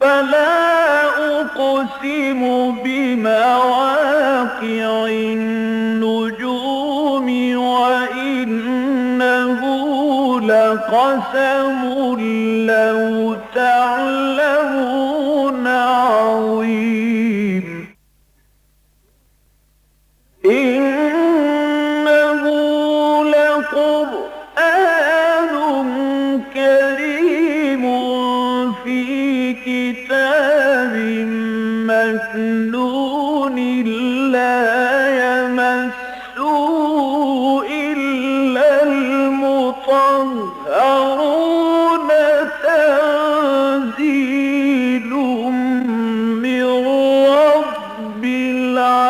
فلا أقسم بمواقع النجوم وإنه لقسم لو تعلمون عظيم إنه لقرآن كريم في كتاب مكنون لا يمسه إلا المطهرون تنزيل من رب العالمين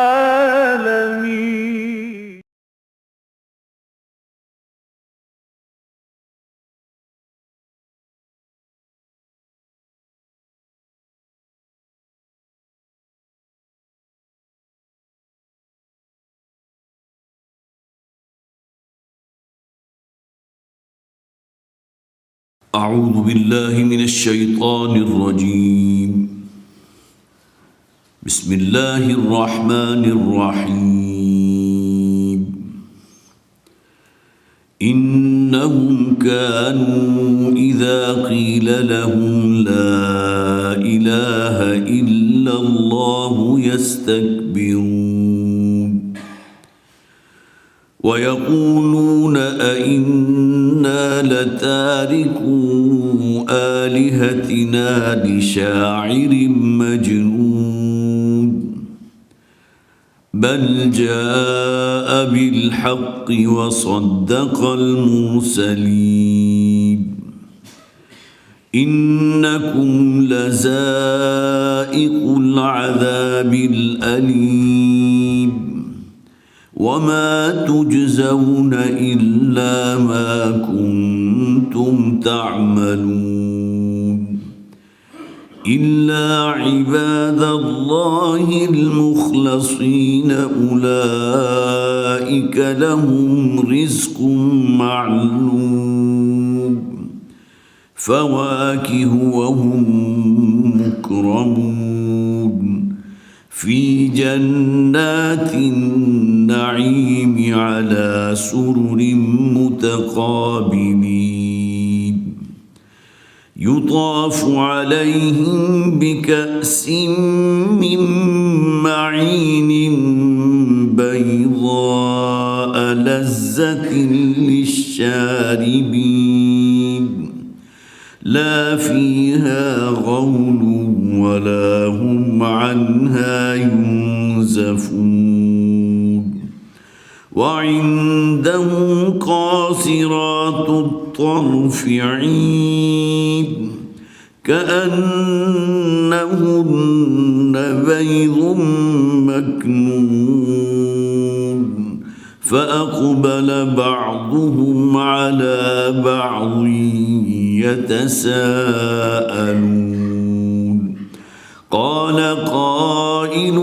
أعوذ بالله من الشيطان الرجيم. بسم الله الرحمن الرحيم. إنهم كانوا إذا قيل لهم لا إله إلا الله يستكبرون ويقولون أئنا لتاركو آلهتنا لشاعر مجنون بل جاء بالحق وصدق المرسلين إنكم لذائقو العذاب الأليم وما تجزون إلا ما كنتم تعملون إلا عباد الله المخلصين أولئك لهم رزق معلوم فواكه وهم مكرمون في جنات النعيم على سرر متقابلين يطاف عليهم بكأس من معين بيضاء لذة للشاربين لا فيها غول ولا هم عنها ينزفون وعندهم قاصرات الطرف عين كأنهن بيض مكنون فأقبل بعضهم على بعض يتساءلون قال قائل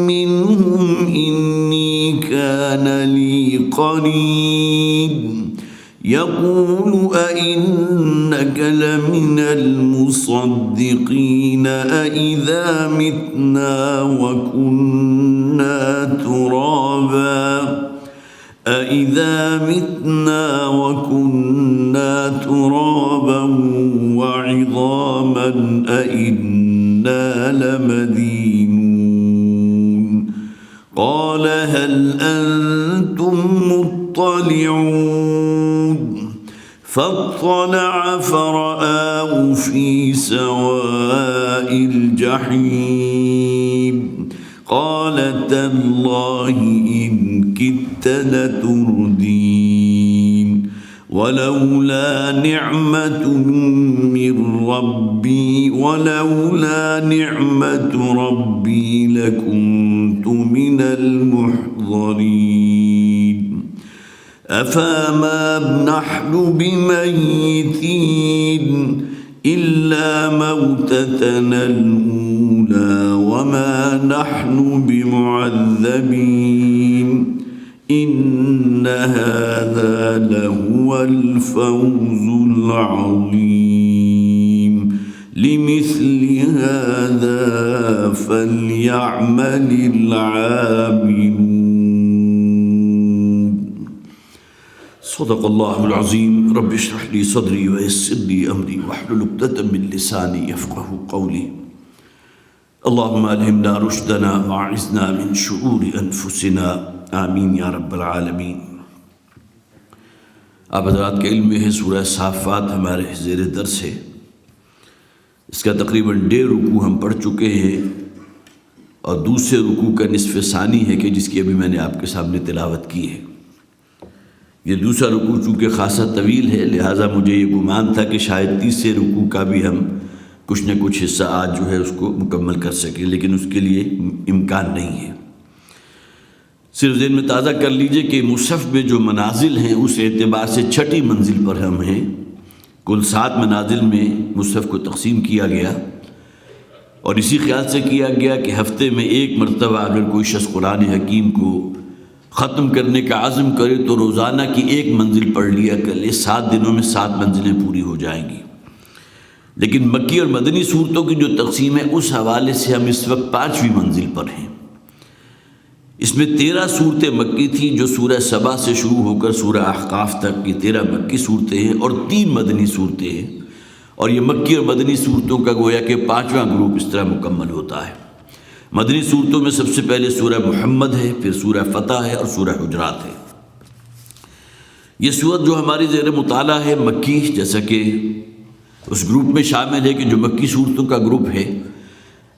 منهم إني كان لي قرين يقول أئنك لمن المصدقين أئذا متنا وكنا ترابا وعظاما أئنا لمدينون قال هل أنتم مطلعون فاطلع فرآه في سواء الجحيم قال تالله إن كدت لتردين ولولا نعمة ربي لكنت من المحضرين أفما نحن بميتين إلا موتتنا الأولى وما نحن بمعذبين إن هذا لهو الفوز العظيم لمثل هذا فليعمل العاملون صدق اللہ العظیم رب اشرح لي صدری ويسر لي امری واحلل عقدۃ من لسانی یفقهوا قولی اللهم الہمنا رشدنا واعذنا من شرور انفسنا آمین یا رب العالمین۔ آپ حضرات کے علم میں ہے سورہ صافات ہمارے زیر درس ہے، اس کا تقریباً 1.5 رکوع ہم پڑھ چکے ہیں اور دوسرے رکوع کا نصف ثانی ہے کہ جس کی ابھی میں نے آپ کے سامنے تلاوت کی ہے۔ یہ دوسرا رکوع چونکہ خاصا طویل ہے لہٰذا مجھے یہ گمان تھا کہ شاید تیسرے رکوع کا بھی ہم کچھ نہ کچھ حصہ آج جو ہے اس کو مکمل کر سکیں، لیکن اس کے لیے امکان نہیں ہے۔ صرف ذہن میں تازہ کر لیجئے کہ مصحف میں جو منازل ہیں اس اعتبار سے 6ٹھی منزل پر ہم ہیں۔ کل 7 منازل میں مصحف کو تقسیم کیا گیا اور اسی خیال سے کیا گیا کہ ہفتے میں 1 مرتبہ اگر کوئی شخص قرآن حکیم کو ختم کرنے کا عزم کرے تو روزانہ کی 1 منزل پڑھ لیا کر لے، 7 دنوں میں 7 منزلیں پوری ہو جائیں گی۔ لیکن مکی اور مدنی صورتوں کی جو تقسیم ہے اس حوالے سے ہم اس وقت 5ویں منزل پر ہیں۔ اس میں 13 صورتیں مکی تھیں جو سورہ سبا سے شروع ہو کر سورہ احقاف تک یہ 13 مکی صورتیں ہیں اور 3 مدنی صورتیں ہیں، اور یہ مکی اور مدنی صورتوں کا گویا کہ 5واں گروپ اس طرح مکمل ہوتا ہے۔ مدنی صورتوں میں سب سے پہلے سورہ محمد ہے، پھر سورہ فتح ہے اور سورہ حجرات ہے۔ یہ سورت جو ہماری زیر مطالعہ ہے مکی، جیسا کہ اس گروپ میں شامل ہے کہ جو مکی صورتوں کا گروپ ہے،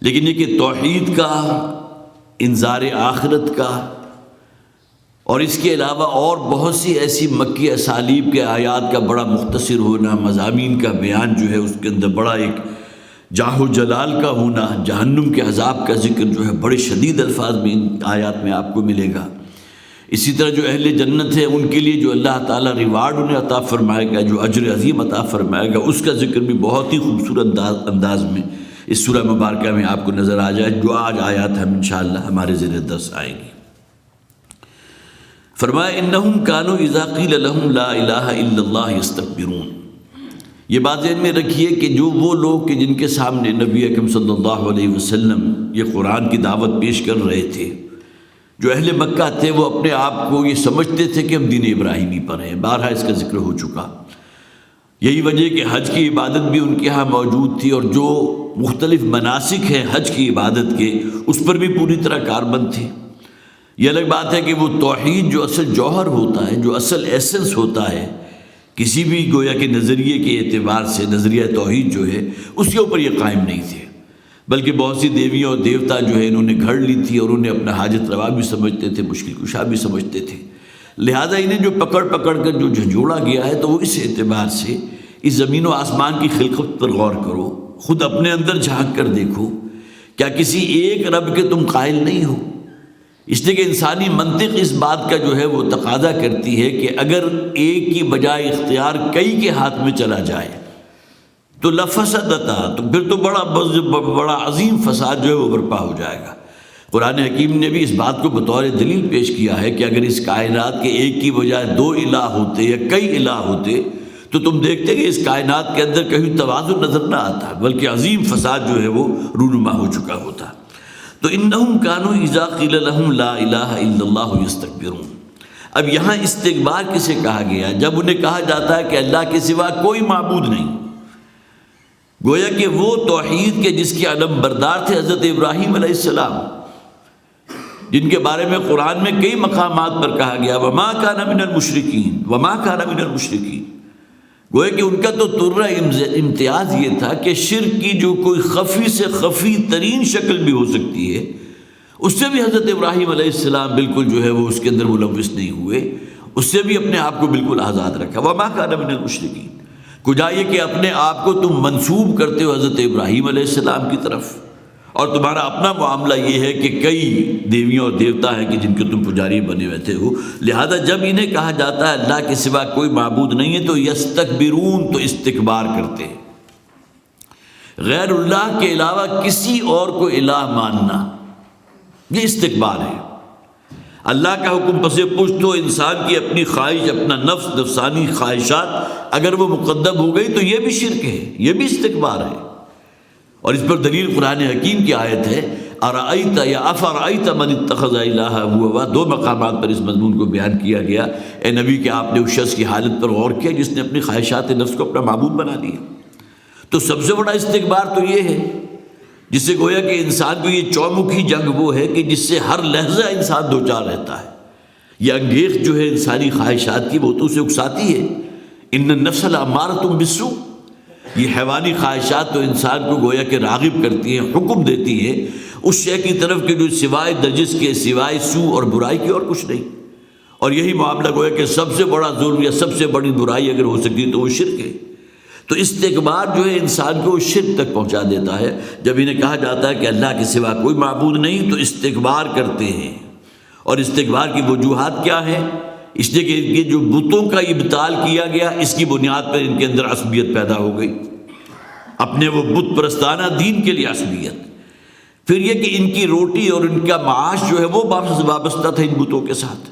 لیکن یہ کہ توحید کا، انذار آخرت کا اور اس کے علاوہ اور بہت سی ایسی مکی اسالیب کے آیات کا بڑا مختصر ہونا، مضامین کا بیان جو ہے اس کے اندر بڑا ایک جاہ و جلال کا ہونا، جہنم کے عذاب کا ذکر جو ہے بڑے شدید الفاظ میں ان آیات میں آپ کو ملے گا۔ اسی طرح جو اہل جنت ہے ان کے لیے جو اللہ تعالیٰ ریوارڈ انہیں عطا فرمائے گا، جو اجر عظیم عطا فرمائے گا، اس کا ذکر بھی بہت ہی خوبصورت انداز میں اس سورہ مبارکہ میں آپ کو نظر آ جائے، جو آج آیات ہم انشاءاللہ ہمارے زیر درس آئیں گی۔ فرمایا انہم کانوا اذا قیل لہم لا الہ الا اللہ یستکبرون۔ یہ بات ذہن میں رکھیے کہ جو وہ لوگ کہ جن کے سامنے نبی اکرم صلی اللہ علیہ وسلم یہ قرآن کی دعوت پیش کر رہے تھے، جو اہل مکہ تھے، وہ اپنے آپ کو یہ سمجھتے تھے کہ ہم دین ابراہیمی پر ہیں، بارہا اس کا ذکر ہو چکا۔ یہی وجہ کہ حج کی عبادت بھی ان کے ہاں موجود تھی اور جو مختلف مناسک ہیں حج کی عبادت کے اس پر بھی پوری طرح کاربند تھے۔ یہ الگ بات ہے کہ وہ توحید جو اصل جوہر ہوتا ہے، جو اصل ایسنس ہوتا ہے کسی بھی گویا کے نظریے کے اعتبار سے، نظریہ توحید جو ہے اس کے اوپر یہ قائم نہیں تھے، بلکہ بہت سی دیویاں اور دیوتا جو ہے انہوں نے گھڑ لی تھی اور انہیں اپنا حاجت روا بھی سمجھتے تھے، مشکل کشا بھی سمجھتے تھے۔ لہٰذا انہیں جو پکڑ کر جو جھنجھوڑا گیا ہے تو وہ اس اعتبار سے اس زمین و آسمان کی خلقت پر غور کرو، خود اپنے اندر جھانک کر دیکھو، کیا کسی ایک رب کے تم قائل نہیں ہو؟ اس لیے کہ انسانی منطق اس بات کا جو ہے وہ تقاضا کرتی ہے کہ اگر ایک کی بجائے اختیار کئی کے ہاتھ میں چلا جائے تو لفسدتا، تو پھر تو بڑا عظیم فساد جو ہے وہ برپا ہو جائے گا۔ قرآن حکیم نے بھی اس بات کو بطور دلیل پیش کیا ہے کہ اگر اس کائنات کے ایک کی بجائے 2 الہ ہوتے یا کئی الہ ہوتے تو تم دیکھتے کہ اس کائنات کے اندر کہیں توازن نظر نہ آتا، بلکہ عظیم فساد جو ہے وہ رونما ہو چکا ہوتا۔ تو انہم کانوا اذا قیل لہم لا الہ الا اللہ یستکبرون۔ اب یہاں استکبار کسے کہا گیا؟ جب انہیں کہا جاتا ہے کہ اللہ کے سوا کوئی معبود نہیں، گویا کہ وہ توحید کے جس کے علم بردار تھے حضرت ابراہیم علیہ السلام، جن کے بارے میں قرآن میں کئی مقامات پر کہا گیا وما کان من المشرکین، وما کان من المشرکین، گویا کہ ان کا تو طرہ امتیاز یہ تھا کہ شرک کی جو کوئی خفی سے خفی ترین شکل بھی ہو سکتی ہے اس سے بھی حضرت ابراہیم علیہ السلام بالکل جو ہے وہ اس کے اندر ملوث نہیں ہوئے، اس سے بھی اپنے آپ کو بالکل آزاد رکھا۔ وما کان من المشرکین، کجا یہ کہ اپنے آپ کو تم منسوب کرتے ہو حضرت ابراہیم علیہ السلام کی طرف، اور تمہارا اپنا معاملہ یہ ہے کہ کئی دیویاں اور دیوتا ہیں کہ جن کے تم پجاری بنے ہوئے ہو، لہذا جب انہیں کہا جاتا ہے اللہ کے سوا کوئی معبود نہیں ہے تو یستکبرون، تو استکبار کرتے ہیں۔ غیر اللہ کے علاوہ کسی اور کو الہ ماننا یہ استکبار ہے۔ اللہ کا حکم پس پشت ہو، انسان کی اپنی خواہش، اپنا نفس، نفسانی خواہشات اگر وہ مقدم ہو گئی تو یہ بھی شرک ہے، یہ بھی استکبار ہے۔ اور اس پر دلیل قرآن حکیم کی آیت ہے ارأیت یا افرأیت من اتخذ الہہ ہوا، دو مقامات پر اس مضمون کو بیان کیا گیا۔ اے نبی کہ آپ نے اس شخص کی حالت پر غور کیا جس نے اپنی خواہشات نفس کو اپنا معبود بنا لیا۔ تو سب سے بڑا استکبار تو یہ ہے جس سے گویا کہ انسان کو یہ چومکھی جنگ وہ ہے کہ جس سے ہر لحظہ انسان دوچار رہتا ہے۔ یہ انگیخت جو ہے انسانی خواہشات کی وہ تو اسے اکساتی ہے۔ ان النفس لامارۃ بالسوء، یہ حیوانی خواہشات تو انسان کو گویا کہ راغب کرتی ہیں، حکم دیتی ہیں اس شے کی طرف کہ جو سوائے نجس کے، سوائے سوء اور برائی کے اور کچھ نہیں۔ اور یہی معاملہ گویا کہ سب سے بڑا ظلم یا سب سے بڑی برائی اگر ہو سکتی تو وہ شرک ہے۔ تو استکبار جو ہے انسان کو شرک تک پہنچا دیتا ہے۔ جب انہیں کہا جاتا ہے کہ اللہ کے سوا کوئی معبود نہیں تو استکبار کرتے ہیں۔ اور استکبار کی وجوہات کیا ہیں؟ اس لیے کہ یہ جو بتوں کا ابطال کیا گیا اس کی بنیاد پر ان کے اندر عصبیت پیدا ہو گئی، اپنے وہ بت پرستانہ دین کے لیے عصبیت۔ پھر یہ کہ ان کی روٹی اور ان کا معاش جو ہے وہ وابستہ تھا ان بتوں کے ساتھ،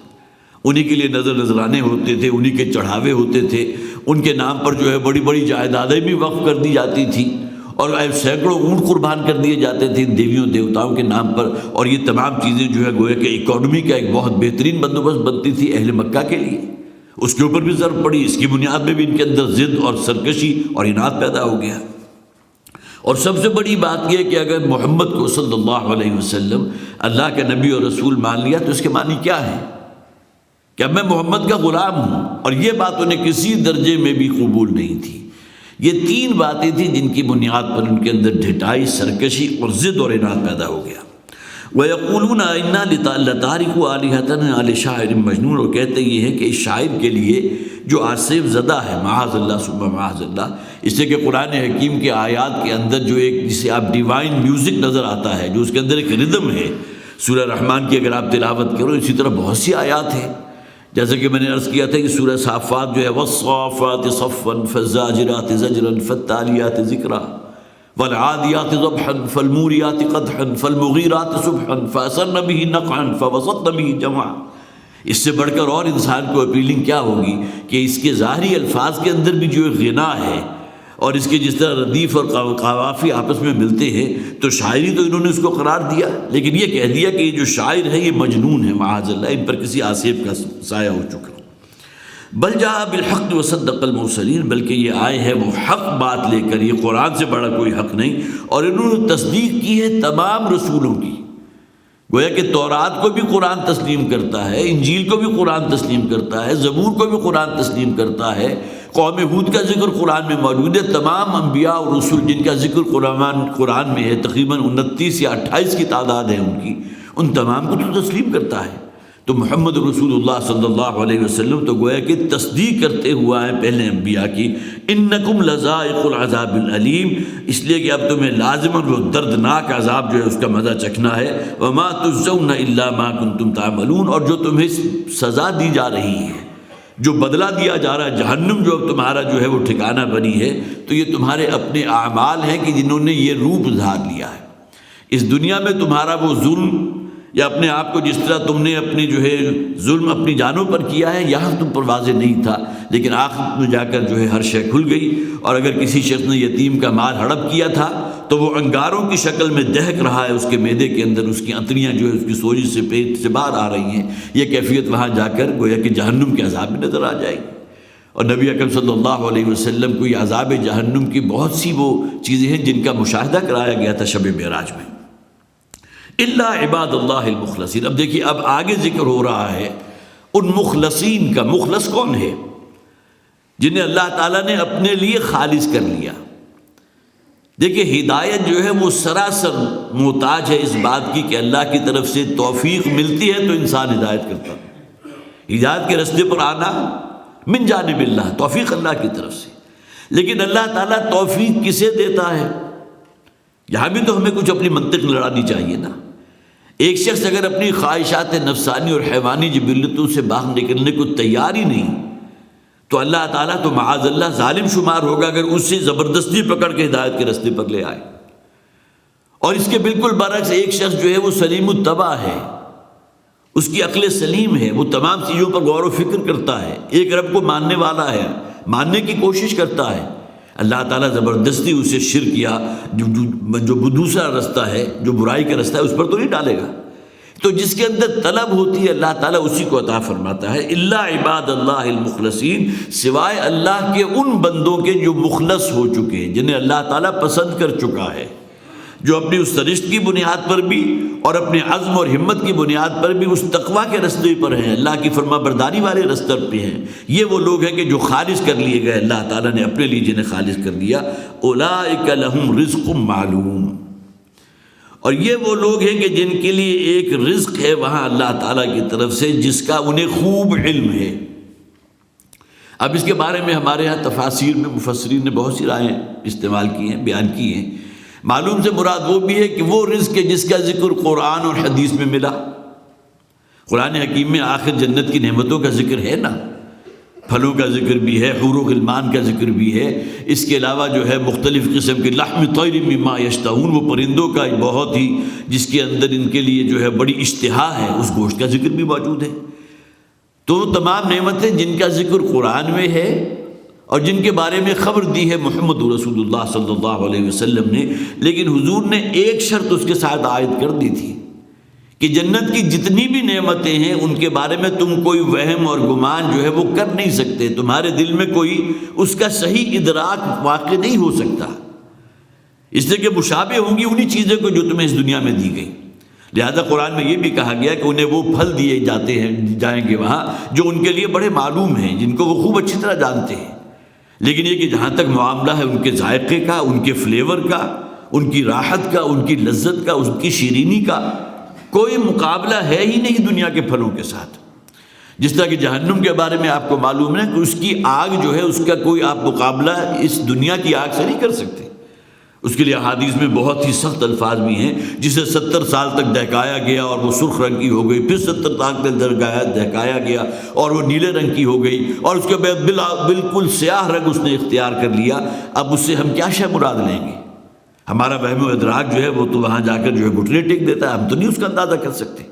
انہی کے لیے نذرانے ہوتے تھے، انہی کے چڑھاوے ہوتے تھے، ان کے نام پر جو ہے بڑی بڑی جائیدادیں بھی وقف کر دی جاتی تھی، اور سینکڑوں اونٹ قربان کر دیے جاتے تھے ان دیویوں دیوتاؤں کے نام پر۔ اور یہ تمام چیزیں جو ہے گویا کہ اکانومی کا ایک بہت بہترین بندوبست بنتی تھی اہل مکہ کے لیے، اس کے اوپر بھی ضرب پڑی، اس کی بنیاد میں بھی ان کے اندر ضد اور سرکشی اور اناد پیدا ہو گیا۔ اور سب سے بڑی بات یہ کہ اگر محمد کو صلی اللہ علیہ وسلم اللہ کے نبی اور رسول مان لیا تو اس کے معنی کیا ہے کہ اب میں محمد کا غلام ہوں، اور یہ بات انہیں کسی درجے میں بھی قبول نہیں تھی۔ یہ تین باتیں تھیں جن کی بنیاد پر ان کے اندر ڈھٹائی، سرکشی اور ضد اور اناد پیدا ہو گیا۔ وَيَقُولُونَ إِنَّا لَتَارِكُو آلِهَتَنَا لِشَاعِرٍ مَجْنُونٍ، اور کہتے یہ ہے کہ اس شاعر کے لیے جو آصف زدہ ہے، معاذ اللہ ثم معاذ اللہ، اس لیے کہ قرآن حکیم کے آیات کے اندر جو ایک جسے آپ ڈیوائن میوزک نظر آتا ہے، جو اس کے اندر ایک ردم ہے، سورہ رحمان کی اگر آپ تلاوت کرو، اسی طرح بہت سی آیات ہیں۔ جیسے کہ میں نے عرض کیا تھا کہ سورہ صافات جو ہے وَالصَّافَّاتِ صَفًّا فَالزَّاجِرَاتِ زَجْرًا فَالتَّالِيَاتِ ذِكْرًا وَالْعَادِيَاتِ ضَبْحًا فَالْمُورِيَاتِ قَدْحًا فَالْمُغِيرَاتِ صُبْحًا فَأَثَرْنَ بِهِ نَقْعًا فَوَسَطْنَ بِهِ جَمْعًا۔ اس سے بڑھ کر اور انسان کو اپیلنگ کیا ہوگی کہ اس کے ظاہری الفاظ کے اندر بھی جو غنا ہے، اور اس کے جس طرح ردیف اور قوافی آپس میں ملتے ہیں، تو شاعری تو انہوں نے اس کو قرار دیا، لیکن یہ کہہ دیا کہ یہ جو شاعر ہے یہ مجنون ہے، معاذ اللہ، ان پر کسی آصف کا سایہ ہو چکا۔ بل جاء بالحق وصدق المرسلین، بلکہ یہ آئے ہیں وہ حق بات لے کر، یہ قرآن سے بڑا کوئی حق نہیں، اور انہوں نے تصدیق کی ہے تمام رسولوں کی۔ گویا کہ تورات کو بھی قرآن تسلیم کرتا ہے، انجیل کو بھی قرآن تسلیم کرتا ہے، زبور کو بھی قرآن تسلیم کرتا ہے، قوم ہود کا ذکر قرآن میں موجود ہے، تمام انبیاء اور رسول جن کا ذکر قرآن میں ہے، تقریباً 29 یا 28 کی تعداد ہے ان کی، ان تمام کو تو تسلیم کرتا ہے۔ تو محمد رسول اللہ صلی اللہ علیہ وسلم تو گویا کہ تصدیق کرتے ہوا ہے پہلے انبیاء کی، انکم لذائق العذاب العلیم، اس لیے کہ اب تمہیں لازماً وہ دردناک عذاب جو ہے اس کا مزہ چکھنا ہے، وما تجزون الا ما کنتم تعملون، اور جو تمہیں سزا دی جا رہی ہے، جو بدلہ دیا جا رہا ہے، جہنم جو اب تمہارا جو ہے وہ ٹھکانہ بنی ہے، تو یہ تمہارے اپنے اعمال ہیں کہ جنہوں نے یہ روپ دھار لیا ہے۔ اس دنیا میں تمہارا وہ ظلم یا اپنے آپ کو جس طرح تم نے اپنی جو ہے ظلم اپنی جانوں پر کیا ہے، یہاں تم پر واضح نہیں تھا، لیکن آخرت میں جا کر جو ہے ہر شے کھل گئی۔ اور اگر کسی شخص نے یتیم کا مال ہڑپ کیا تھا تو وہ انگاروں کی شکل میں دہک رہا ہے اس کے معدے کے اندر، اس کی انتڑیاں جو ہے اس کی سوجش سے پیٹ سے باہر آ رہی ہیں، یہ کیفیت وہاں جا کر گویا کہ جہنم کے عذاب میں نظر آ جائے گی۔ اور نبی اکرم صلی اللہ علیہ وسلم کو یہ عذاب جہنم کی بہت سی وہ چیزیں ہیں جن کا مشاہدہ کرایا گیا تھا شب معراج میں۔ الا عباد اللہ المخلصین، اب دیکھیے اب آگے ذکر ہو رہا ہے ان مخلصین کا۔ مخلص کون ہے؟ جنہیں اللہ تعالیٰ نے اپنے لیے خالص کر لیا۔ دیکھیے ہدایت جو ہے وہ سراسر محتاج ہے اس بات کی کہ اللہ کی طرف سے توفیق ملتی ہے تو انسان ہدایت کرتا ہے۔ ہدایت کے راستے پر آنا من جانب اللہ، توفیق اللہ کی طرف سے، لیکن اللہ تعالیٰ توفیق کسے دیتا ہے؟ یہاں بھی تو ہمیں کچھ اپنی منطق لڑانی چاہیے نا۔ ایک شخص اگر اپنی خواہشات نفسانی اور حیوانی جبلتوں سے باہر نکلنے کو تیار ہی نہیں تو اللہ تعالیٰ تو معاذ اللہ ظالم شمار ہوگا اگر اس سے زبردستی پکڑ کے ہدایت کے راستے پر لے آئے۔ اور اس کے بالکل برعکس ایک شخص جو ہے وہ سلیم الطبع ہے، اس کی عقل سلیم ہے، وہ تمام چیزوں پر غور و فکر کرتا ہے، ایک رب کو ماننے والا ہے، ماننے کی کوشش کرتا ہے، اللہ تعالیٰ زبردستی اسے شرک یا جو دوسرا رستہ ہے، جو برائی کا رستہ ہے، اس پر تو نہیں ڈالے گا۔ تو جس کے اندر طلب ہوتی ہے اللہ تعالیٰ اسی کو عطا فرماتا ہے۔ الا عباد اللہ المخلصین، سوائے اللہ کے ان بندوں کے جو مخلص ہو چکے ہیں، جنہیں اللہ تعالیٰ پسند کر چکا ہے، جو اپنی اس سرشت کی بنیاد پر بھی اور اپنے عزم اور ہمت کی بنیاد پر بھی اس تقویٰ کے رستے پر ہیں، اللہ کی فرما برداری والے رستے پہ ہیں۔ یہ وہ لوگ ہیں کہ جو خالص کر لیے گئے، اللہ تعالیٰ نے اپنے لیے جنہیں خالص کر لیا۔ اولئک لہم رزق معلوم، اور یہ وہ لوگ ہیں کہ جن کے لیے ایک رزق ہے وہاں اللہ تعالیٰ کی طرف سے، جس کا انہیں خوب علم ہے۔ اب اس کے بارے میں ہمارے ہاں تفاسیر میں مفسرین نے بہت سی رائیں استعمال کی ہیں، بیان کی ہیں۔ معلوم سے مراد وہ بھی ہے کہ وہ رزق ہے جس کا ذکر قرآن اور حدیث میں ملا۔ قرآن حکیم میں آخر جنت کی نعمتوں کا ذکر ہے نا، پھلوں کا ذکر بھی ہے، حور و غلمان کا ذکر بھی ہے، اس کے علاوہ جو ہے مختلف قسم کے لحم طیر مما یشتہون، وہ پرندوں کا بہت ہی جس کے اندر ان کے لیے جو ہے بڑی اشتہا ہے، اس گوشت کا ذکر بھی موجود ہے۔ تو تمام نعمتیں جن کا ذکر قرآن میں ہے اور جن کے بارے میں خبر دی ہے محمد رسول اللہ صلی اللہ علیہ وسلم نے، لیکن حضور نے ایک شرط اس کے ساتھ عائد کر دی تھی کہ جنت کی جتنی بھی نعمتیں ہیں ان کے بارے میں تم کوئی وہم اور گمان جو ہے وہ کر نہیں سکتے، تمہارے دل میں کوئی اس کا صحیح ادراک واقع نہیں ہو سکتا، اس لیے کہ مشابہ ہوں گی انہی چیزیں کو جو تمہیں اس دنیا میں دی گئی۔ لہذا قرآن میں یہ بھی کہا گیا کہ انہیں وہ پھل دیے جائیں گے وہاں جو ان کے لیے بڑے معلوم ہیں، جن کو وہ خوب اچھی طرح جانتے ہیں، لیکن یہ کہ جہاں تک معاملہ ہے ان کے ذائقے کا، ان کے فلیور کا، ان کی راحت کا، ان کی لذت کا، ان کی شیرینی کا کوئی مقابلہ ہے ہی نہیں دنیا کے پھلوں کے ساتھ۔ جس طرح کہ جہنم کے بارے میں آپ کو معلوم ہے کہ اس کی آگ جو ہے اس کا کوئی آپ مقابلہ اس دنیا کی آگ سے نہیں کر سکتے۔ اس کے لیے احادیث میں بہت ہی سخت الفاظ بھی ہیں، جسے 70 سال تک دہکایا گیا اور وہ سرخ رنگ کی ہو گئی، پھر 70 سال تک دہکایا گیا اور وہ نیلے رنگ کی ہو گئی، اور اس کے بعد بالکل سیاہ رنگ اس نے اختیار کر لیا۔ اب اس سے ہم کیا شے مراد لیں گے؟ ہمارا وہم و ادراک جو ہے وہ تو وہاں جا کر جو ہے گھٹنے ٹیک دیتا ہے، ہم تو نہیں اس کا اندازہ کر سکتے۔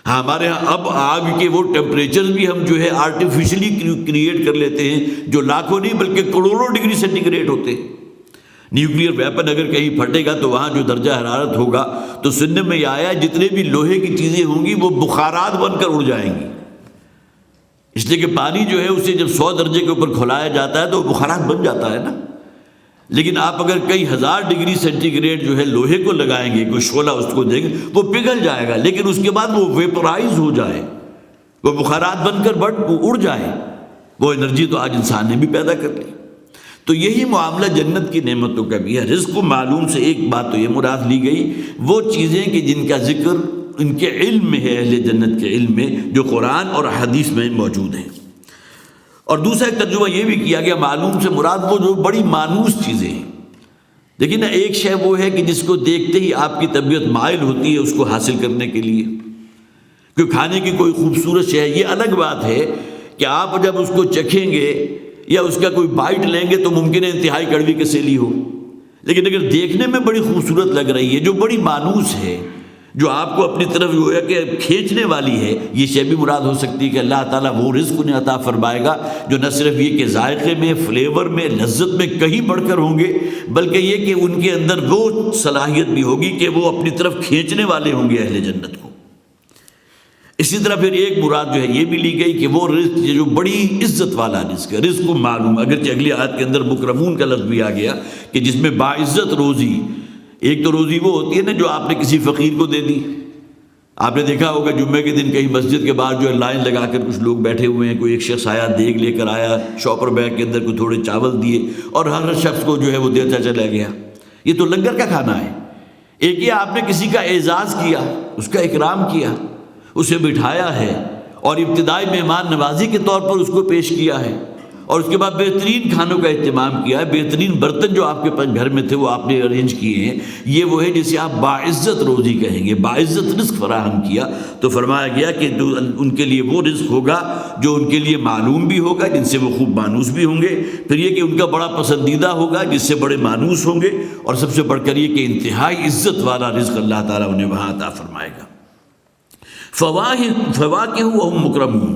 ہاں، ہمارے ہاں اب آگ کے وہ ٹیمپریچر بھی ہم جو ہے آرٹیفیشلی کریٹ کر لیتے ہیں، جو لاکھوں نہیں بلکہ کروڑوں ڈگری سینٹی گریڈ ہوتے ہیں۔ نیوکلیئر ویپن اگر کہیں پھٹے گا تو وہاں جو درجہ حرارت ہوگا، تو سننے میں یہ آیا جتنے بھی لوہے کی چیزیں ہوں گی وہ بخارات بن کر اڑ جائیں گی، اس لیے کہ پانی جو ہے اسے جب 100 درجے کے اوپر کھلایا جاتا ہے تو وہ بخارات بن جاتا ہے نا۔ لیکن آپ اگر کئی ہزار ڈگری سینٹی گریڈ جو ہے لوہے کو لگائیں گے، کوئی شعلہ اس کو دیں گے، وہ پگھل جائے گا، لیکن اس کے بعد وہ ویپرائز ہو جائے، وہ بخارات بن کر اڑ جائے، وہ انرجی تو آج انسان نے بھی پیدا کر لی۔ تو یہی معاملہ جنت کی نعمتوں کا بھی ہے۔ رزق معلوم سے ایک بات تو یہ مراد لی گئی، وہ چیزیں کہ جن کا ذکر ان کے علم میں ہے، اہل جنت کے علم میں، جو قرآن اور حدیث میں موجود ہیں۔ اور دوسرا ایک ترجمہ یہ بھی کیا گیا، معلوم سے مراد وہ جو بڑی مانوس چیزیں ہیں۔ دیکھیں نا، ایک شے وہ ہے کہ جس کو دیکھتے ہی آپ کی طبیعت مائل ہوتی ہے اس کو حاصل کرنے کے لیے، کیوں کھانے کی کوئی خوبصورت شے ہے، یہ الگ بات ہے کہ آپ جب اس کو چکھیں گے یا اس کا کوئی بائٹ لیں گے تو ممکن ہے انتہائی کڑوی کسیلی ہو، لیکن اگر دیکھنے میں بڑی خوبصورت لگ رہی ہے، جو بڑی مانوس ہے، جو آپ کو اپنی طرف جو ہے کہ کھینچنے والی ہے، یہ شے بھی مراد ہو سکتی ہے کہ اللہ تعالیٰ وہ رزق انہیں عطا فرمائے گا جو نہ صرف یہ کہ ذائقے میں، فلیور میں، لذت میں کہیں بڑھ کر ہوں گے، بلکہ یہ کہ ان کے اندر وہ صلاحیت بھی ہوگی کہ وہ اپنی طرف کھینچنے والے ہوں گے اہل جنت کو۔ اسی طرح پھر ایک مراد جو ہے یہ بھی لی گئی کہ وہ رزق جو بڑی عزت والا رزق ہے، رزق معلوم، اگرچہ اگلی آیت کے اندر مکرمون کا لفظ بھی آ گیا کہ جس میں باعزت روزی، ایک تو روزی وہ ہوتی ہے نا جو آپ نے کسی فقیر کو دے دی۔ آپ نے دیکھا ہوگا جمعے کے دن کہیں مسجد کے باہر جو ہے لائن لگا کر کچھ لوگ بیٹھے ہوئے ہیں، کوئی ایک شخص آیا دیگ لے کر آیا، شاپر بیگ کے اندر کوئی تھوڑے چاول دیے اور ہر شخص کو جو ہے وہ دیتا چلا گیا۔ یہ تو لنگر کا کھانا ہے۔ ایک یہ آپ نے کسی کا اعزاز کیا، اس کا اکرام کیا، اسے بٹھایا ہے اور ابتدائی مہمان نوازی کے طور پر اس کو پیش کیا ہے، اور اس کے بعد بہترین کھانوں کا اہتمام کیا ہے، بہترین برتن جو آپ کے پاس گھر میں تھے وہ آپ نے ارینج کیے ہیں۔ یہ وہ ہے جسے آپ باعزت روزی کہیں گے، باعزت رزق فراہم کیا۔ تو فرمایا گیا کہ ان کے لیے وہ رزق ہوگا جو ان کے لیے معلوم بھی ہوگا، جن سے وہ خوب مانوس بھی ہوں گے، پھر یہ کہ ان کا بڑا پسندیدہ ہوگا جس سے بڑے مانوس ہوں گے، اور سب سے بڑھ کر یہ کہ انتہائی عزت والا رزق اللہ تعالیٰ انہیں وہاں عطا فرمائے گا۔ فواکہ وہم مکرمون،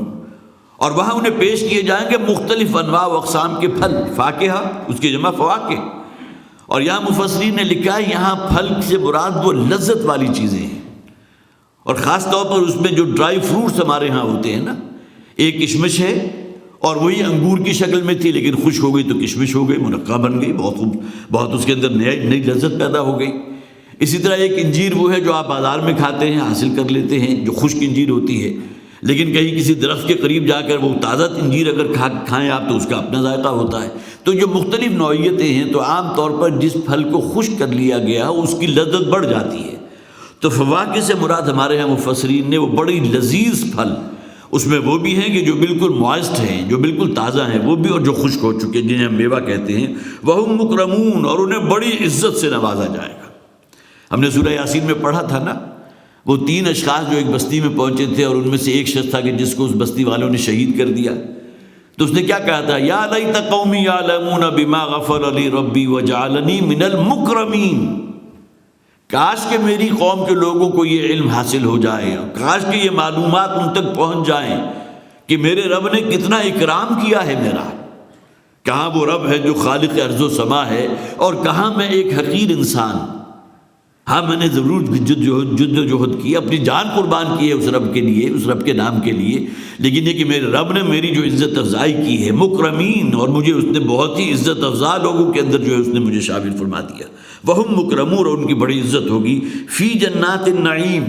اور وہاں انہیں پیش کیے جائیں گے مختلف انواع و اقسام کے پھل، فاکہہ اس کی جمع فواکہ، اور یہاں مفسرین نے لکھا ہے یہاں پھل سے مراد وہ لذت والی چیزیں ہیں، اور خاص طور پر اس میں جو ڈرائی فروٹس ہمارے ہاں ہوتے ہیں نا، ایک کشمش ہے اور وہی انگور کی شکل میں تھی لیکن خشک ہو گئی تو کشمش ہو گئی، منقع بن گئی، بہت اس کے اندر نئی لذت پیدا ہو گئی۔ اسی طرح ایک انجیر وہ ہے جو آپ بازار میں کھاتے ہیں، حاصل کر لیتے ہیں، جو خشک انجیر ہوتی ہے، لیکن کہیں کسی درخت کے قریب جا کر وہ تازہ انجیر اگر کھائیں آپ تو اس کا اپنا ذائقہ ہوتا ہے۔ تو جو مختلف نوعیتیں ہیں تو عام طور پر جس پھل کو خشک کر لیا گیا اس کی لذت بڑھ جاتی ہے، تو فواکہ سے مراد ہمارے ہاں مفسرین نے وہ بڑی لذیذ پھل، اس میں وہ بھی ہیں کہ جو بالکل موائسٹ ہیں، جو بالکل تازہ ہیں، وہ بھی، اور جو خشک ہو چکے جنہیں ہم میوہ کہتے ہیں، وَهُمْ مُكْرَمُونَ، اور انہیں بڑی عزت سے نوازا جائے گا۔ ہم نے سورہ یاسین میں پڑھا تھا نا، وہ 3 اشخاص جو ایک بستی میں پہنچے تھے اور ان میں سے ایک شخص تھا کہ جس کو اس بستی والوں نے شہید کر دیا، تو اس نے کیا کہا تھا؟ یا لیت قومی یعلمون بما غفر لی ربی وجعلنی من المکرمین، کاش کہ میری قوم کے لوگوں کو یہ علم حاصل ہو جائے، کاش کہ یہ معلومات ان تک پہنچ جائیں کہ میرے رب نے کتنا اکرام کیا ہے میرا، کہاں وہ رب ہے جو خالق ارض و سما ہے اور کہاں میں ایک حقیر انسان۔ ہاں میں نے ضرور جد و جہد کی، اپنی جان قربان کی ہے اس رب کے لیے، اس رب کے نام کے لیے، لیکن یہ کہ میرے رب نے میری جو عزت افزائی کی ہے، مکرمین، اور مجھے اس نے بہت ہی عزت افزا لوگوں کے اندر جو ہے اس نے مجھے شامل فرما دیا۔ وہم مکرمون، اور ان کی بڑی عزت ہوگی، فی جنات النعیم،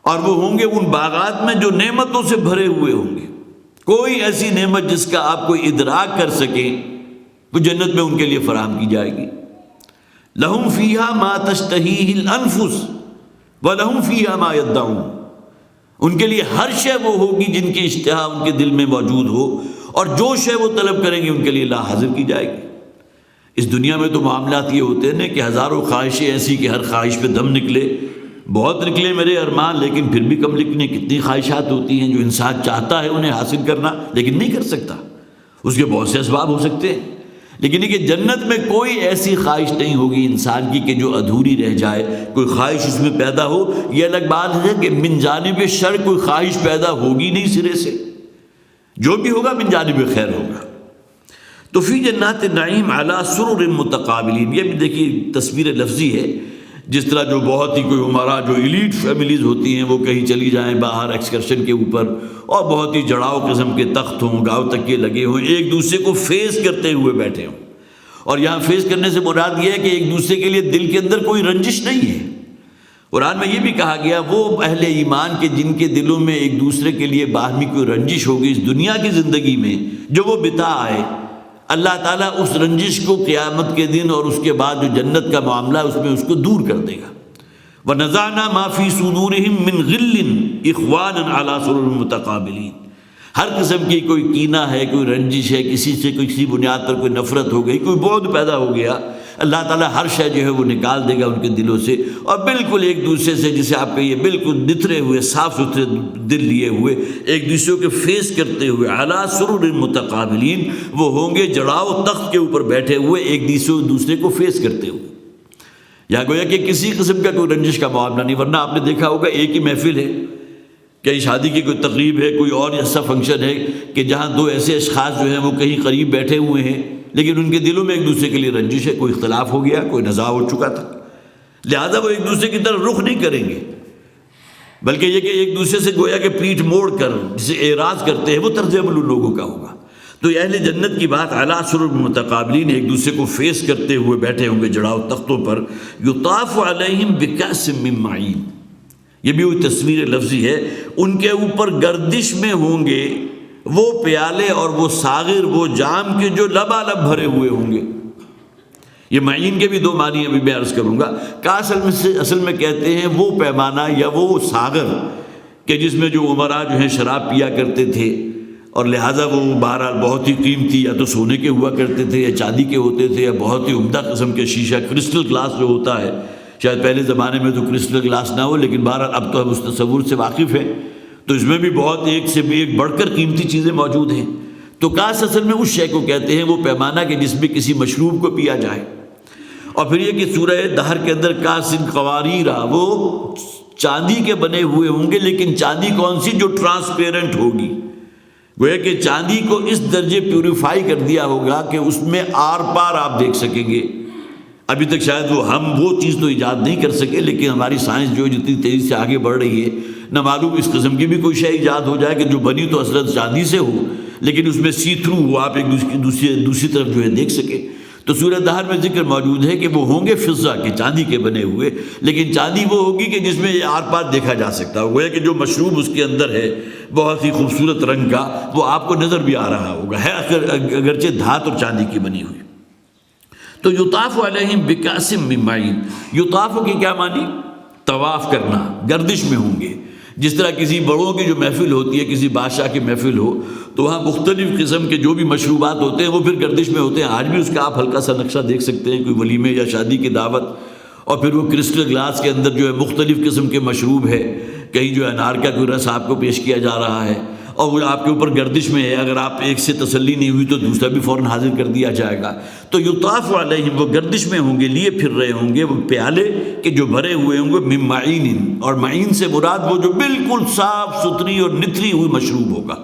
اور وہ ہوں گے ان باغات میں جو نعمتوں سے بھرے ہوئے ہوں گے، کوئی ایسی نعمت جس کا آپ کو ادراک کر سکیں وہ جنت میں ان کے لیے فراہم کی جائے گی۔ لہم فیہا ما تشتہیہ الانفس ولہم فیہا ما یدعون، ان کے لیے ہر شے وہ ہوگی جن کی اشتہا ان کے دل میں موجود ہو، اور جو شے وہ طلب کریں گے ان کے لیے اللہ حاضر کی جائے گی۔ اس دنیا میں تو معاملات یہ ہوتے ہیں کہ ہزاروں خواہشیں ایسی کہ ہر خواہش پہ دم نکلے، بہت نکلے میرے ارمان، لیکن پھر بھی کم نکلے۔ کتنی خواہشات ہوتی ہیں جو انسان چاہتا ہے انہیں حاصل کرنا لیکن نہیں کر سکتا، اس کے بہت سے اسباب ہو سکتے ہیں، لیکن یہ کہ جنت میں کوئی ایسی خواہش نہیں ہوگی انسان کی کہ جو ادھوری رہ جائے، کوئی خواہش اس میں پیدا ہو۔ یہ الگ بات ہے کہ من جانب شر کوئی خواہش پیدا ہوگی نہیں سرے سے، جو بھی ہوگا من جانب خیر ہوگا۔ تو فی جنات النعیم علی سرر متقابلین، یہ بھی دیکھیے تصویر لفظی ہے، جس طرح جو بہت ہی کوئی ہمارا جو ایلیٹ فیملیز ہوتی ہیں وہ کہیں چلی جائیں باہر ایکسکرشن کے اوپر، اور بہت ہی جڑاؤ قسم کے تخت ہوں، گاؤں تک کے لگے ہوں، ایک دوسرے کو فیس کرتے ہوئے بیٹھے ہوں، اور یہاں فیس کرنے سے مراد یہ ہے کہ ایک دوسرے کے لیے دل کے اندر کوئی رنجش نہیں ہے۔ قرآن میں یہ بھی کہا گیا وہ اہل ایمان کے جن کے دلوں میں ایک دوسرے کے لیے باہمی کوئی رنجش ہوگی اس دنیا کی زندگی میں، جو وہ بتا آئے، اللہ تعالیٰ اس رنجش کو قیامت کے دن اور اس کے بعد جو جنت کا معاملہ ہے اس میں اس کو دور کر دے گا۔ وَنَزَعْنَا مَا فِي صُدُورِهِم مِّن غِلٍّ إِخْوَانًا عَلَىٰ سُرُرٍ مُتَقَابِلِينَ، ہر قسم کی کوئی کینہ ہے، کوئی رنجش ہے، کسی سے کسی بنیاد پر کوئی نفرت ہو گئی، کوئی بغض پیدا ہو گیا، اللہ تعالیٰ ہر شے جو ہے وہ نکال دے گا ان کے دلوں سے، اور بالکل ایک دوسرے سے، جسے آپ کہیے بالکل نتھرے ہوئے، صاف ستھرے دل لیے ہوئے، ایک دوسرے کے فیس کرتے ہوئے، علی سرر متقابلین، وہ ہوں گے جڑاؤ تخت کے اوپر بیٹھے ہوئے، ایک دوسرے کو فیس کرتے ہوئے۔ یا گویا کہ کسی قسم کا کوئی رنجش کا معاملہ نہیں، ورنہ آپ نے دیکھا ہوگا ایک ہی محفل ہے، کہیں شادی کی کوئی تقریب ہے، کوئی اور ایسا فنکشن ہے کہ جہاں دو ایسے اشخاص جو ہیں وہ کہیں قریب بیٹھے ہوئے ہیں، لیکن ان کے دلوں میں ایک دوسرے کے لیے رنجش ہے، کوئی اختلاف ہو گیا، کوئی نزاع ہو چکا تھا، لہذا وہ ایک دوسرے کی طرف رخ نہیں کریں گے، بلکہ یہ کہ ایک دوسرے سے گویا کہ پیٹھ موڑ کر جسے اعراض کرتے ہیں وہ طرز عمل ان لوگوں کا ہوگا۔ تو یہ اہل جنت کی بات، علی سرر متقابلین، ایک دوسرے کو فیس کرتے ہوئے بیٹھے ہوں گے جڑاؤ تختوں پر، یطاف علیہم بکأس من معین، یہ بھی وہی تصویر لفظی ہے، ان کے اوپر گردش میں ہوں گے وہ پیالے اور وہ ساغر، وہ جام کے جو لبالب بھرے ہوئے ہوں گے۔ یہ معین کے بھی دو معنی ابھی میں عرض کروں گا۔ اصل میں کہتے ہیں وہ پیمانہ یا وہ ساغر کہ جس میں جو عمراء جو ہیں شراب پیا کرتے تھے، اور لہٰذا وہ بہرحال بہت ہی قیمتی یا تو سونے کے ہوا کرتے تھے یا چاندی کے ہوتے تھے یا بہت ہی عمدہ قسم کے شیشہ کرسٹل گلاس جو ہوتا ہے، شاید پہلے زمانے میں تو کرسٹل گلاس نہ ہو، لیکن بہرحال اب تو ہم اس تصور سے واقف ہیں، تو اس میں بھی بہت ایک سے بھی ایک بڑھ کر قیمتی چیزیں موجود ہیں۔ تو کاس اصل میں اس شے کو کہتے ہیں، وہ پیمانہ کہ جس میں کسی مشروب کو پیا جائے۔ اور پھر یہ کہ سورہ دہر کے اندر کاسن قواریرا، وہ چاندی کے بنے ہوئے ہوں گے، لیکن چاندی کون سی؟ جو ٹرانسپیرنٹ ہوگی، گویا کہ چاندی کو اس درجے پیوریفائی کر دیا ہوگا کہ اس میں آر پار آپ دیکھ سکیں گے. ابھی تک شاید وہ چیز تو ایجاد نہیں کر سکے، لیکن ہماری سائنس جو جتنی تیزی سے آگے بڑھ رہی ہے، نہ معلوم اس قسم کی بھی کوئی شے ایجاد ہو جائے کہ جو بنی تو اصلاً چاندی سے ہو، لیکن اس میں سی تھرو ہو، آپ ایک دوسری طرف جو ہے دیکھ سکے. تو سورہ دہر میں ذکر موجود ہے کہ وہ ہوں گے فضہ کے، چاندی کے بنے ہوئے، لیکن چاندی وہ ہوگی کہ جس میں یہ آر پار دیکھا جا سکتا ہو. گویا کہ جو مشروب اس کے اندر ہے بہت ہی خوبصورت رنگ کا، وہ آپ کو نظر بھی آ رہا ہوگا، ہے اگرچہ دھات اور چاندی کی بنی ہوئی. تو یطاف علیہم بکأس من معین، یطاف کی کیا معنی؟ طواف کرنا، گردش میں ہوں گے. جس طرح کسی بڑوں کی جو محفل ہوتی ہے، کسی بادشاہ کی محفل ہو، تو وہاں مختلف قسم کے جو بھی مشروبات ہوتے ہیں وہ پھر گردش میں ہوتے ہیں. آج بھی اس کا آپ ہلکا سا نقشہ دیکھ سکتے ہیں، کوئی ولیمے یا شادی کی دعوت، اور پھر وہ کرسٹل گلاس کے اندر جو ہے مختلف قسم کے مشروب ہے، کہیں جو ہے انار کا کوئی رس آپ کو پیش کیا جا رہا ہے، اور وہ آپ کے اوپر گردش میں ہے. اگر آپ ایک سے تسلی نہیں ہوئی تو دوسرا بھی فوراً حاضر کر دیا جائے گا. تو یطاف علیہم، وہ گردش میں ہوں گے، لیے پھر رہے ہوں گے وہ پیالے کہ جو بھرے ہوئے ہوں گے من معین، اور معین سے مراد وہ جو بالکل صاف ستھری اور نتری ہوئی مشروب ہوگا.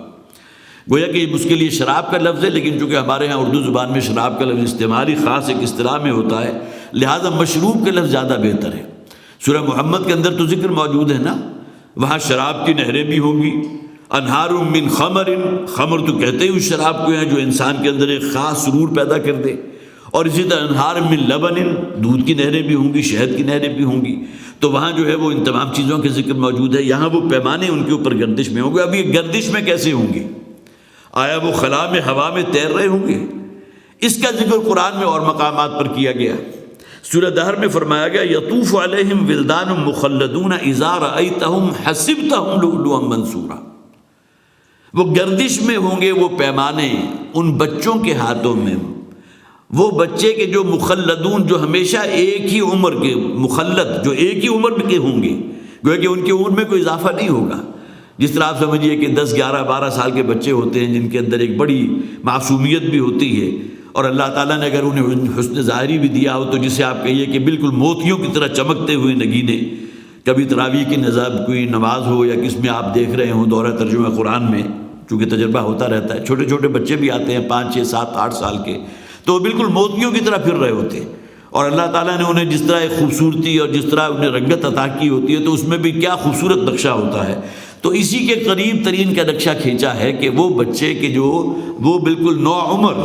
گویا کہ اس کے لیے شراب کا لفظ ہے، لیکن چونکہ ہمارے ہاں اردو زبان میں شراب کا لفظ استعمالی خاص ایک اصطلاح میں ہوتا ہے، لہذا مشروب کا لفظ زیادہ بہتر ہے. سورہ محمد کے اندر تو ذکر موجود ہے نا، وہاں شراب کی نہریں بھی ہوں گی. انہار من خمر، خمر تو کہتے ہی اس شراب کو ہیں جو انسان کے اندر ایک خاص سرور پیدا کر دے. اور اسی طرح انہار من لبن، دودھ کی نہریں بھی ہوں گی، شہد کی نہریں بھی ہوں گی. تو وہاں جو ہے وہ ان تمام چیزوں کے ذکر موجود ہے. یہاں وہ پیمانے ان کے اوپر گردش میں ہوں گے. اب یہ گردش میں کیسے ہوں گے؟ آیا وہ خلا میں ہوا میں تیر رہے ہوں گے؟ اس کا ذکر قرآن میں اور مقامات پر کیا گیا. سورہ دہر میں فرمایا گیا یطوف علیہم ولدان مخلدون اذا رأیتہم حسبتہم لؤلؤا منثورا. وہ گردش میں ہوں گے، وہ پیمانے ان بچوں کے ہاتھوں میں، وہ بچے کے جو مخلدون، جو ہمیشہ ایک ہی عمر کے، مخلد جو ایک ہی عمر کے ہوں گے، گویا کہ ان کی عمر میں کوئی اضافہ نہیں ہوگا. جس طرح آپ سمجھیے کہ 10 11 12 سال کے بچے ہوتے ہیں جن کے اندر ایک بڑی معصومیت بھی ہوتی ہے، اور اللہ تعالیٰ نے اگر انہیں حسن ظاہری بھی دیا ہو تو جسے آپ کہیے کہ بالکل موتیوں کی طرح چمکتے ہوئے نگینے. کبھی تراویح کی کوئی نماز ہو یا کس میں آپ دیکھ رہے ہوں دورہ ترجمہ قرآن میں، چونکہ تجربہ ہوتا رہتا ہے، چھوٹے چھوٹے بچے بھی آتے ہیں 5 6 7 8 سال کے، تو وہ بالکل موتیوں کی طرح پھر رہے ہوتے ہیں. اور اللہ تعالیٰ نے انہیں جس طرح ایک خوبصورتی اور جس طرح انہیں رنگت عطا کی ہوتی ہے، تو اس میں بھی کیا خوبصورت نقشہ ہوتا ہے. تو اسی کے قریب ترین کا نقشہ کھینچا ہے کہ وہ بچے کے جو وہ بالکل نو عمر،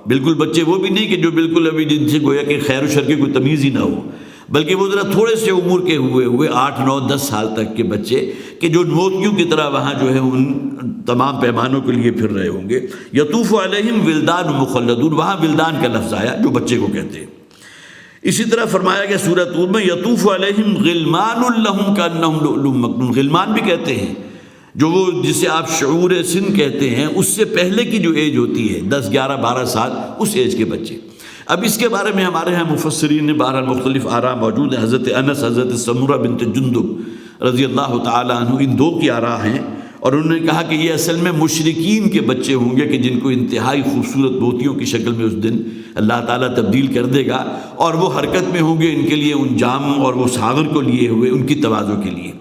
بالکل بچے وہ بھی نہیں کہ جو بالکل ابھی جن سے گویا کہ خیر و شر کی کوئی تمیز ہی نہ ہو، بلکہ وہ ذرا تھوڑے سے عمر کے ہوئے 8 9 10 سال تک کے بچے کہ جو موتیوں کی طرح وہاں جو ہے ان تمام پیمانوں کے لیے پھر رہے ہوں گے. یطوف علیہم ولدان مخلدون، وہاں ولدان کا لفظ آیا جو بچے کو کہتے ہیں. اسی طرح فرمایا گیا سورہ طور میں یطوف علیہم غلمان لہم کانہم لؤلؤ مکنون. غلمان بھی کہتے ہیں جو وہ جسے آپ شعور سن کہتے ہیں، اس سے پہلے کی جو ایج ہوتی ہے 10 11 12 سال، اس ایج کے بچے. اب اس کے بارے میں ہمارے ہاں مفسرین نے بہرحال مختلف آراء موجود ہیں. حضرت انس، حضرت سمورہ بنت جندب رضی اللہ تعالی عنہ، ان دو کی آراء ہیں، اور انہوں نے کہا کہ یہ اصل میں مشرکین کے بچے ہوں گے کہ جن کو انتہائی خوبصورت موتیوں کی شکل میں اس دن اللہ تعالیٰ تبدیل کر دے گا، اور وہ حرکت میں ہوں گے ان کے لیے ان جام اور وہ ساغر کو لیے ہوئے ان کی تواضع کے لیے.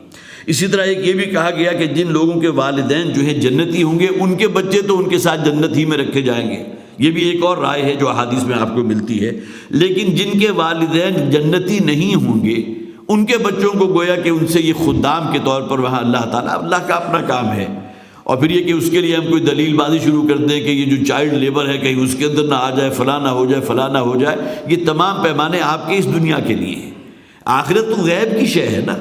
اسی طرح ایک یہ بھی کہا گیا کہ جن لوگوں کے والدین جو ہیں جنتی ہوں گے، ان کے بچے تو ان کے ساتھ جنت ہی میں رکھے جائیں گے. یہ بھی ایک اور رائے ہے جو احادیث میں آپ کو ملتی ہے. لیکن جن کے والدین جنتی نہیں ہوں گے، ان کے بچوں کو گویا کہ ان سے یہ خدام کے طور پر وہاں اللہ تعالیٰ، اللہ کا اپنا کام ہے. اور پھر یہ کہ اس کے لیے ہم کوئی دلیل بازی شروع کر دیں کہ یہ جو چائلڈ لیبر ہے کہیں اس کے اندر نہ آ جائے، فلاں نہ ہو جائے، فلاں نہ ہو جائے. یہ تمام پیمانے آپ کے اس دنیا کے لیے ہیں. آخرت تو غیب کی شے ہے نا،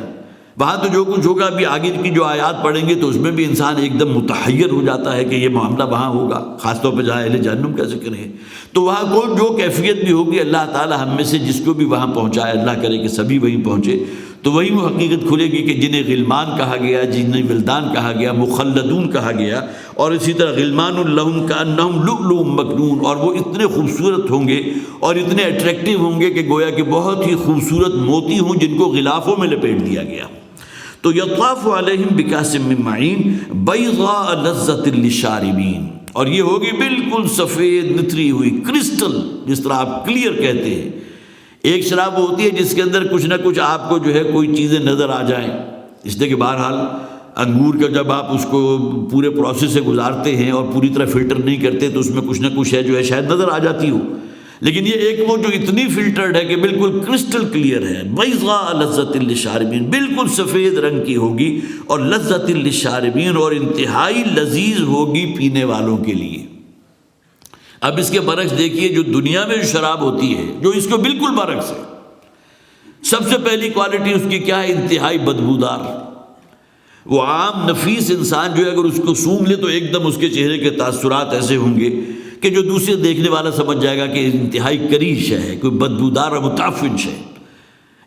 وہاں تو جو کچھ ہوگا. ابھی آگے کی جو آیات پڑھیں گے تو اس میں بھی انسان ایک دم متحیر ہو جاتا ہے کہ یہ معاملہ وہاں ہوگا، خاص طور پہ جہاں اہل جہنم کا ذکر ہے. تو وہاں کوئی جو کیفیت بھی ہوگی، اللہ تعالیٰ ہم میں سے جس کو بھی وہاں پہنچائے، اللہ کرے کہ سبھی وہیں پہنچے، تو وہی وہ حقیقت کھلے گی کہ جنہیں غلمان کہا گیا، جنہیں ولدان کہا گیا، مخلدون کہا گیا، اور اسی طرح غلمان لہم کانہم لؤلؤ مکنون. اور وہ اتنے خوبصورت ہوں گے اور اتنے اٹریکٹیو ہوں گے کہ گویا کہ بہت ہی خوبصورت موتی ہوں جن کو غلافوں میں لپیٹ دیا گیا. تو یطاف علیہم بکأس من معین بیضاء لذۃ للشاربین. اور یہ ہوگی بالکل سفید نتری ہوئی، کرسٹل، جس طرح آپ کلیئر کہتے ہیں. ایک شراب ہوتی ہے جس کے اندر کچھ نہ کچھ آپ کو جو ہے کوئی چیزیں نظر آ جائیں، اس لیے کہ بہرحال انگور کا جب آپ اس کو پورے پروسیس سے گزارتے ہیں اور پوری طرح فلٹر نہیں کرتے تو اس میں کچھ نہ کچھ ہے جو ہے شاید نظر آ جاتی ہو، لیکن یہ ایک وہ جو اتنی فلٹرڈ ہے کہ بالکل کرسٹل کلیئر ہے، بیضاء لذۃ للشاربین، بالکل سفید رنگ کی ہوگی اور لذۃ للشاربین، اور انتہائی لذیذ ہوگی پینے والوں کے لیے۔ اب اس کے برعکس دیکھیے جو دنیا میں جو شراب ہوتی ہے، جو اس کو بالکل برعکس ہے، سب سے پہلی کوالٹی اس کی کیا ہے؟ انتہائی بدبودار۔ وہ عام نفیس انسان جو ہے اگر اس کو سونگھ لے تو ایک دم اس کے چہرے کے تاثرات ایسے ہوں گے کہ جو دوسرے دیکھنے والا سمجھ جائے گا کہ انتہائی کریہ شے ہے، کوئی بدبودار اور متعفن شے۔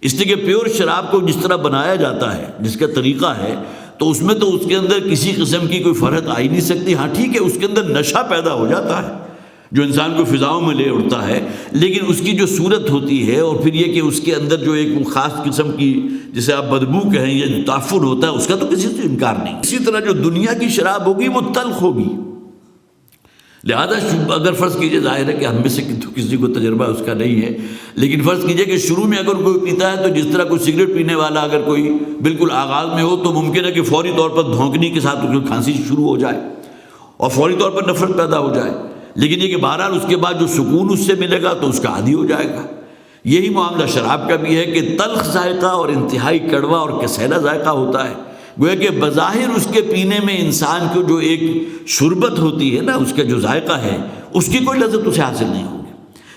اس لیے کہ پیور شراب کو جس طرح بنایا جاتا ہے، جس کا طریقہ ہے، تو اس میں تو اس کے اندر کسی قسم کی کوئی فرحت آ ہی نہیں سکتی۔ ہاں ٹھیک ہے، اس کے اندر نشہ پیدا ہو جاتا ہے جو انسان کو فضاؤں میں لے اڑتا ہے، لیکن اس کی جو صورت ہوتی ہے اور پھر یہ کہ اس کے اندر جو ایک وہ خاص قسم کی جسے آپ بدبو کہیں یا جو تعفن ہوتا ہے، اس کا تو کسی سے انکار نہیں۔ اسی طرح جو دنیا کی شراب ہوگی وہ تلخ ہوگی۔ لہذا اگر فرض کیجئے، ظاہر ہے کہ ہم میں سے کسی کو تجربہ اس کا نہیں ہے، لیکن فرض کیجئے کہ شروع میں اگر کوئی پیتا ہے تو جس طرح کوئی سگریٹ پینے والا اگر کوئی بالکل آغاز میں ہو تو ممکن ہے کہ فوری طور پر دھونکنی کے ساتھ اس کو کھانسی شروع ہو جائے اور فوری طور پر نفرت پیدا ہو جائے، لیکن یہ کہ بہرحال اس کے بعد جو سکون اس سے ملے گا تو اس کا عادی ہو جائے گا۔ یہی معاملہ شراب کا بھی ہے کہ تلخ ذائقہ اور انتہائی کڑوا اور کسیلا ذائقہ ہوتا ہے، گویا کہ بظاہر اس کے پینے میں انسان کو جو ایک شربت ہوتی ہے نا، اس کا جو ذائقہ ہے، اس کی کوئی لذت اسے حاصل نہیں ہوگی،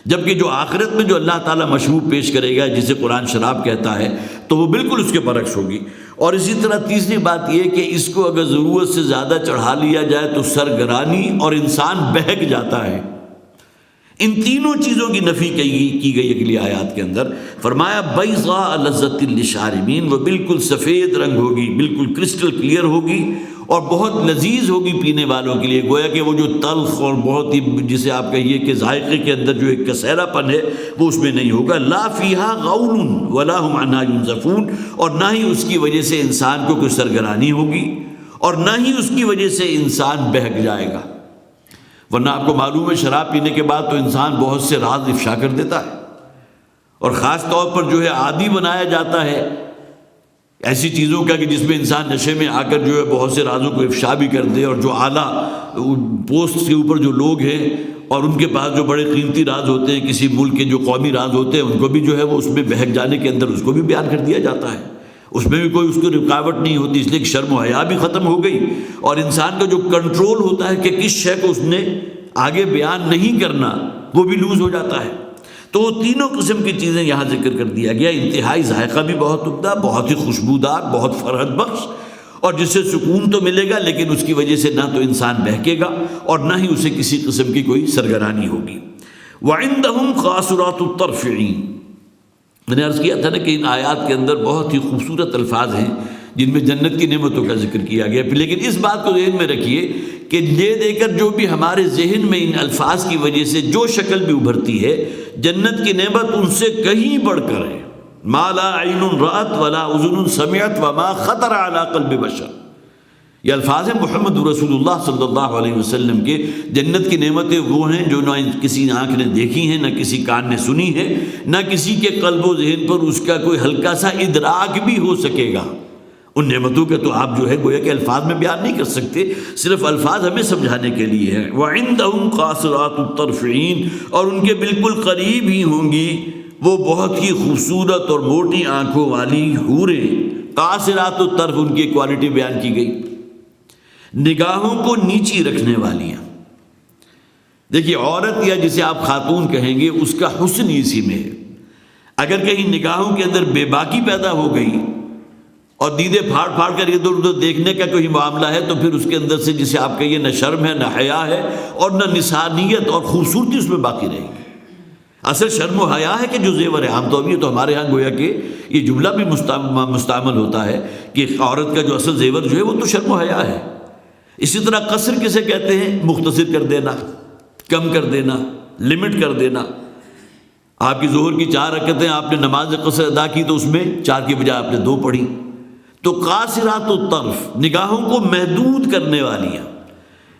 جبکہ جو آخرت میں جو اللہ تعالیٰ مشروب پیش کرے گا جسے قرآن شراب کہتا ہے تو وہ بالکل اس کے برعکس ہوگی۔ اور اسی طرح تیسری بات یہ کہ اس کو اگر ضرورت سے زیادہ چڑھا لیا جائے تو سرگرانی اور انسان بہک جاتا ہے۔ ان تینوں چیزوں کی نفی کی گئی اگلی آیات کے اندر، فرمایا بیضاء لذۃ للشاربین، وہ بالکل سفید رنگ ہوگی، بالکل کرسٹل کلیئر ہوگی اور بہت لذیذ ہوگی پینے والوں کے لیے، گویا کہ وہ جو تلخ اور بہت ہی جسے آپ کہیے کہ ذائقے کے اندر جو ایک کسیلا پن ہے وہ اس میں نہیں ہوگا۔ لا فیہا غول ولا ہم عنہا ینزفون، اور نہ ہی اس کی وجہ سے انسان کو کوئی سرگرانی ہوگی اور نہ ہی اس کی وجہ سے انسان بہک جائے گا، ورنہ آپ کو معلوم ہے شراب پینے کے بعد تو انسان بہت سے راز افشا کر دیتا ہے، اور خاص طور پر جو ہے عادی بنایا جاتا ہے ایسی چیزوں کا کہ جس میں انسان نشے میں آ کر جو ہے بہت سے رازوں کو افشا بھی کر دے، اور جو اعلیٰ پوسٹ کے اوپر جو لوگ ہیں اور ان کے پاس جو بڑے قیمتی راز ہوتے ہیں، کسی ملک کے جو قومی راز ہوتے ہیں، ان کو بھی جو ہے وہ اس میں بہک جانے کے اندر اس کو بھی بیان کر دیا جاتا ہے، اس میں بھی کوئی اس کو رکاوٹ نہیں ہوتی، اس لیے کہ شرم و حیا بھی ختم ہو گئی، اور انسان کا جو کنٹرول ہوتا ہے کہ کس شے کو اس نے آگے بیان نہیں کرنا وہ بھی لوز ہو جاتا ہے۔ تو وہ تینوں قسم کی چیزیں یہاں ذکر کر دیا گیا، انتہائی ذائقہ بھی بہت عمدہ، بہت ہی خوشبودار، بہت فرحت بخش، اور جس سے سکون تو ملے گا لیکن اس کی وجہ سے نہ تو انسان بہکے گا اور نہ ہی اسے کسی قسم کی کوئی سرگرانی ہوگی۔ وَعِندَهُمْ قَاصِرَاتُ الطَّرْفِ عِينٌ، میں نے عرض کیا تھا نا کہ ان آیات کے اندر بہت ہی خوبصورت الفاظ ہیں جن میں جنت کی نعمتوں کا ذکر کیا گیا، لیکن اس بات کو ذہن میں رکھیے کہ یہ دے کر جو بھی ہمارے ذہن میں ان الفاظ کی وجہ سے جو شکل بھی ابھرتی ہے، جنت کی نعمت ان سے کہیں بڑھ کر ہے۔ ما لا عین رأت ولا اذن سمعت وما خطر علی قلب بشر، یہ الفاظ ہیں محمد رسول اللہ صلی اللہ علیہ وسلم کے۔ جنت کی نعمتیں وہ ہیں جو نہ کسی آنکھ نے دیکھی ہیں، نہ کسی کان نے سنی ہے، نہ کسی کے قلب و ذہن پر اس کا کوئی ہلکا سا ادراک بھی ہو سکے گا۔ ان نعمتوں کے تو آپ جو ہے گویا کہ الفاظ میں بیان نہیں کر سکتے، صرف الفاظ ہمیں سمجھانے کے لیے ہیں۔ وَعِندَهُمْ قَاصِرَاتُ الطَّرْفِ عِينٌ، اور ان کے بالکل قریب ہی ہوں گی وہ بہت ہی خوبصورت اور موٹی آنکھوں والی حوریں۔ قاصرات الطرف ان کی کوالٹی بیان کی گئی، نگاہوں کو نیچی رکھنے والیاں۔ دیکھیے عورت یا جسے آپ خاتون کہیں گے اس کا حسن اسی میں ہے۔ اگر کہیں نگاہوں کے اندر بے باکی پیدا ہو گئی اور دیدے پھاڑ پھاڑ کر ادھر ادھر دیکھنے کا کوئی معاملہ ہے تو پھر اس کے اندر سے جسے آپ کہیے نہ شرم ہے، نہ حیا ہے، اور نہ نسانیت اور خوبصورتی اس میں باقی رہے گی۔ اصل شرم و حیا ہے کہ جو زیور ہے، عام طور پر تو ہمارے ہاں گویا کہ یہ جملہ بھی مستعمل ہوتا ہے کہ عورت کا جو اصل زیور جو ہے وہ تو شرم و حیا ہے۔ اسی طرح قصر کسے کہتے ہیں؟ مختصر کر دینا، کم کر دینا، لمٹ کر دینا۔ آپ کی ظہر کی 4 رکعتیں آپ نے نماز قصر ادا کی تو اس میں 4 کی بجائے آپ نے 2 پڑھی۔ تو قاصرات الطرف نگاہوں کو محدود کرنے والیاں،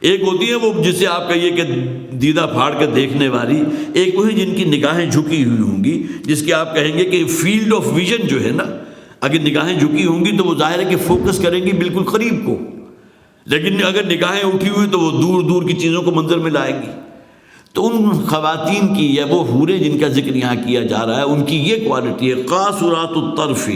ایک ہوتی ہے وہ جسے آپ کہیے کہ دیدہ پھاڑ کر دیکھنے والی، ایک وہ ہے جن کی نگاہیں جھکی ہوئی ہوں گی، جس کے آپ کہیں گے کہ فیلڈ آف ویژن جو ہے نا، اگر نگاہیں جھکی ہوں گی تو وہ ظاہر ہے کہ فوکس کریں گی بالکل قریب کو، لیکن اگر نگاہیں اٹھی ہوئی تو وہ دور دور کی چیزوں کو منظر میں لائیں گی۔ تو ان خواتین کی یا وہ حوریں جن کا ذکر یہاں کیا جا رہا ہے، ان کی یہ کوالٹی ہے قاصرات الطرف،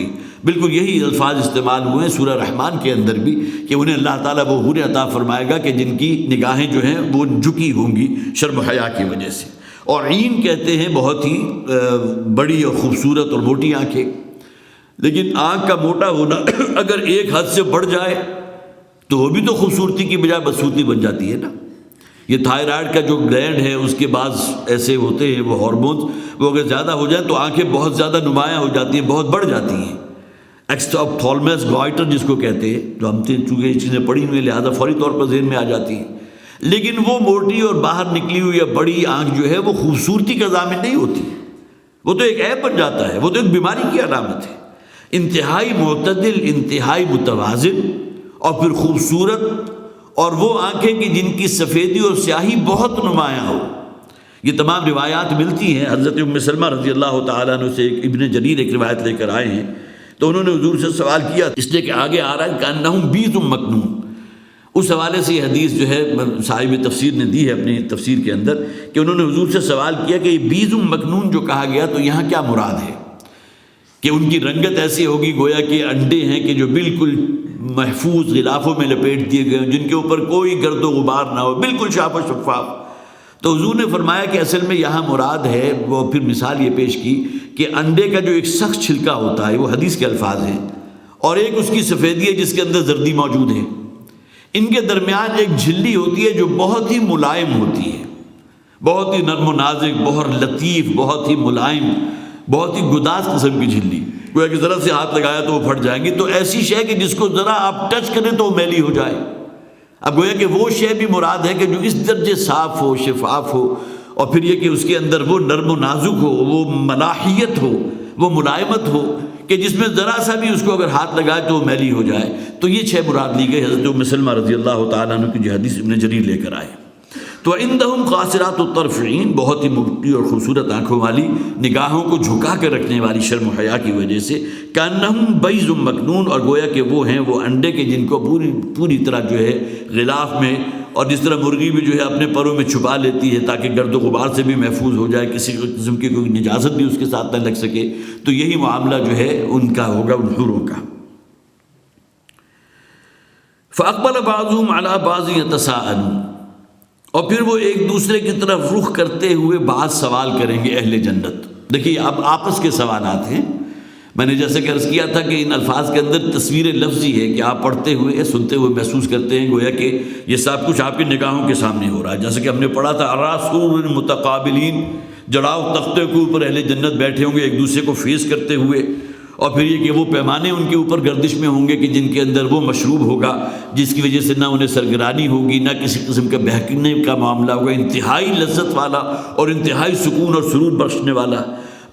بالکل یہی الفاظ استعمال ہوئے ہیں سورہ رحمان کے اندر بھی، کہ انہیں اللہ تعالیٰ وہ حوریں عطا فرمائے گا کہ جن کی نگاہیں جو ہیں وہ جھکی ہوں گی شرم و حیا کی وجہ سے۔ اور عین کہتے ہیں بہت ہی بڑی اور خوبصورت اور موٹی آنکھیں، لیکن آنکھ کا موٹا ہونا اگر ایک حد سے بڑھ جائے تو وہ بھی تو خوبصورتی کی بجائے بدصورتی بن جاتی ہے نا۔ یہ تھائرائڈ کا جو گلینڈ ہے اس کے بعض ایسے ہوتے ہیں وہ ہارمونز، وہ اگر زیادہ ہو جائیں تو آنکھیں بہت زیادہ نمایاں ہو جاتی ہیں، بہت بڑھ جاتی ہیں۔ ایکسٹاپتھالمس گوائٹر جس کو کہتے ہیں، جو ہم چونکہ یہ چیزیں پڑھی ہوئی لہٰذا فوری طور پر ذہن میں آ جاتی ہیں، لیکن وہ موٹی اور باہر نکلی ہوئی یا بڑی آنکھ جو ہے وہ خوبصورتی کا ضامن نہیں ہوتی، وہ تو ایک عیب بن جاتا ہے، وہ تو ایک بیماری کی علامت ہے۔ انتہائی معتدل، انتہائی متوازن اور پھر خوبصورت، اور وہ آنکھیں کہ جن کی سفیدی اور سیاہی بہت نمایاں ہو۔ یہ تمام روایات ملتی ہیں۔ حضرت ام سلمہ رضی اللہ تعالیٰ عنہ سے ابن جریر ایک روایت لے کر آئے ہیں، تو انہوں نے حضور سے سوال کیا، اس لیے کہ آگے آ رہا ہے کأنہم بیض مکنون۔ اس حوالے سے یہ حدیث جو ہے صاحب تفسیر نے دی ہے اپنی تفسیر کے اندر، کہ انہوں نے حضور سے سوال کیا کہ یہ بیض مکنون جو کہا گیا تو یہاں کیا مراد ہے، کہ ان کی رنگت ایسی ہوگی گویا کہ انڈے ہیں کہ جو بالکل محفوظ غلافوں میں لپیٹ دیے گئے ہیں، جن کے اوپر کوئی گرد و غبار نہ ہو، بالکل شاف و شفاف۔ تو حضور نے فرمایا کہ اصل میں یہاں مراد ہے، وہ پھر مثال یہ پیش کی کہ انڈے کا جو ایک سخت چھلکا ہوتا ہے، وہ حدیث کے الفاظ ہیں، اور ایک اس کی سفیدی ہے جس کے اندر زردی موجود ہے، ان کے درمیان ایک جھلی ہوتی ہے جو بہت ہی ملائم ہوتی ہے، بہت ہی نرم و نازک، بہت لطیف، بہت ہی ملائم، بہت ہی گداز قسم کی جھلی، گویا کہ ذرا سے ہاتھ لگایا تو وہ پھٹ جائیں گی۔ تو ایسی شے کہ جس کو ذرا آپ ٹچ کریں تو وہ میلی ہو جائے۔ اب گویا کہ وہ شے بھی مراد ہے کہ جو اس درجے صاف ہو، شفاف ہو، اور پھر یہ کہ اس کے اندر وہ نرم و نازک ہو، وہ ملاحیت ہو، وہ ملائمت ہو، کہ جس میں ذرا سا بھی اس کو اگر ہاتھ لگائے تو وہ میلی ہو جائے۔ تو یہ 6 مراد لی گئی حضرت ام سلمہ رضی اللہ تعالیٰ عنہ کی جو حدیث ابن جریر لے کر آئے۔ تو عندہم قاصرات الطرف عین، بہت ہی موٹی اور خوبصورت آنکھوں والی، نگاہوں کو جھکا کر رکھنے والی شرم و حیا کی وجہ سے، کأنہم بیض مکنون، اور گویا کہ وہ ہیں وہ انڈے کے جن کو پوری طرح جو ہے غلاف میں، اور جس طرح مرغی بھی جو ہے اپنے پروں میں چھپا لیتی ہے تاکہ گرد و غبار سے بھی محفوظ ہو جائے، کسی قسم کی کوئی نجاست بھی اس کے ساتھ نہ لگ سکے، تو یہی معاملہ جو ہے ان کا ہوگا، ان حوروں کا۔ فَأَقْبَلَ بَعْضُهُمْ عَلَى بَعْضٍ يَتَسَاءَلُونَ، اور پھر وہ ایک دوسرے کی طرف رخ کرتے ہوئے بعض سوال کریں گے اہل جنت۔ دیکھیے اب آپس کے سوالات ہیں، میں نے جیسے کہ عرض کیا تھا کہ ان الفاظ کے اندر تصویر لفظی ہے کہ آپ پڑھتے ہوئے سنتے ہوئے محسوس کرتے ہیں گویا کہ یہ سب کچھ آپ کی نگاہوں کے سامنے ہو رہا ہے، جیسے کہ ہم نے پڑھا تھا عَلَىٰ سُرُرٍ مُتَقَابِلِينَ، جڑاؤ تختے کے اوپر اہل جنت بیٹھے ہوں گے ایک دوسرے کو فیس کرتے ہوئے، اور پھر یہ کہ وہ پیمانے ان کے اوپر گردش میں ہوں گے کہ جن کے اندر وہ مشروب ہوگا جس کی وجہ سے نہ انہیں سرگرانی ہوگی، نہ کسی قسم کا بہکنے کا معاملہ ہوگا، انتہائی لذت والا اور انتہائی سکون اور سرور بخشنے والا۔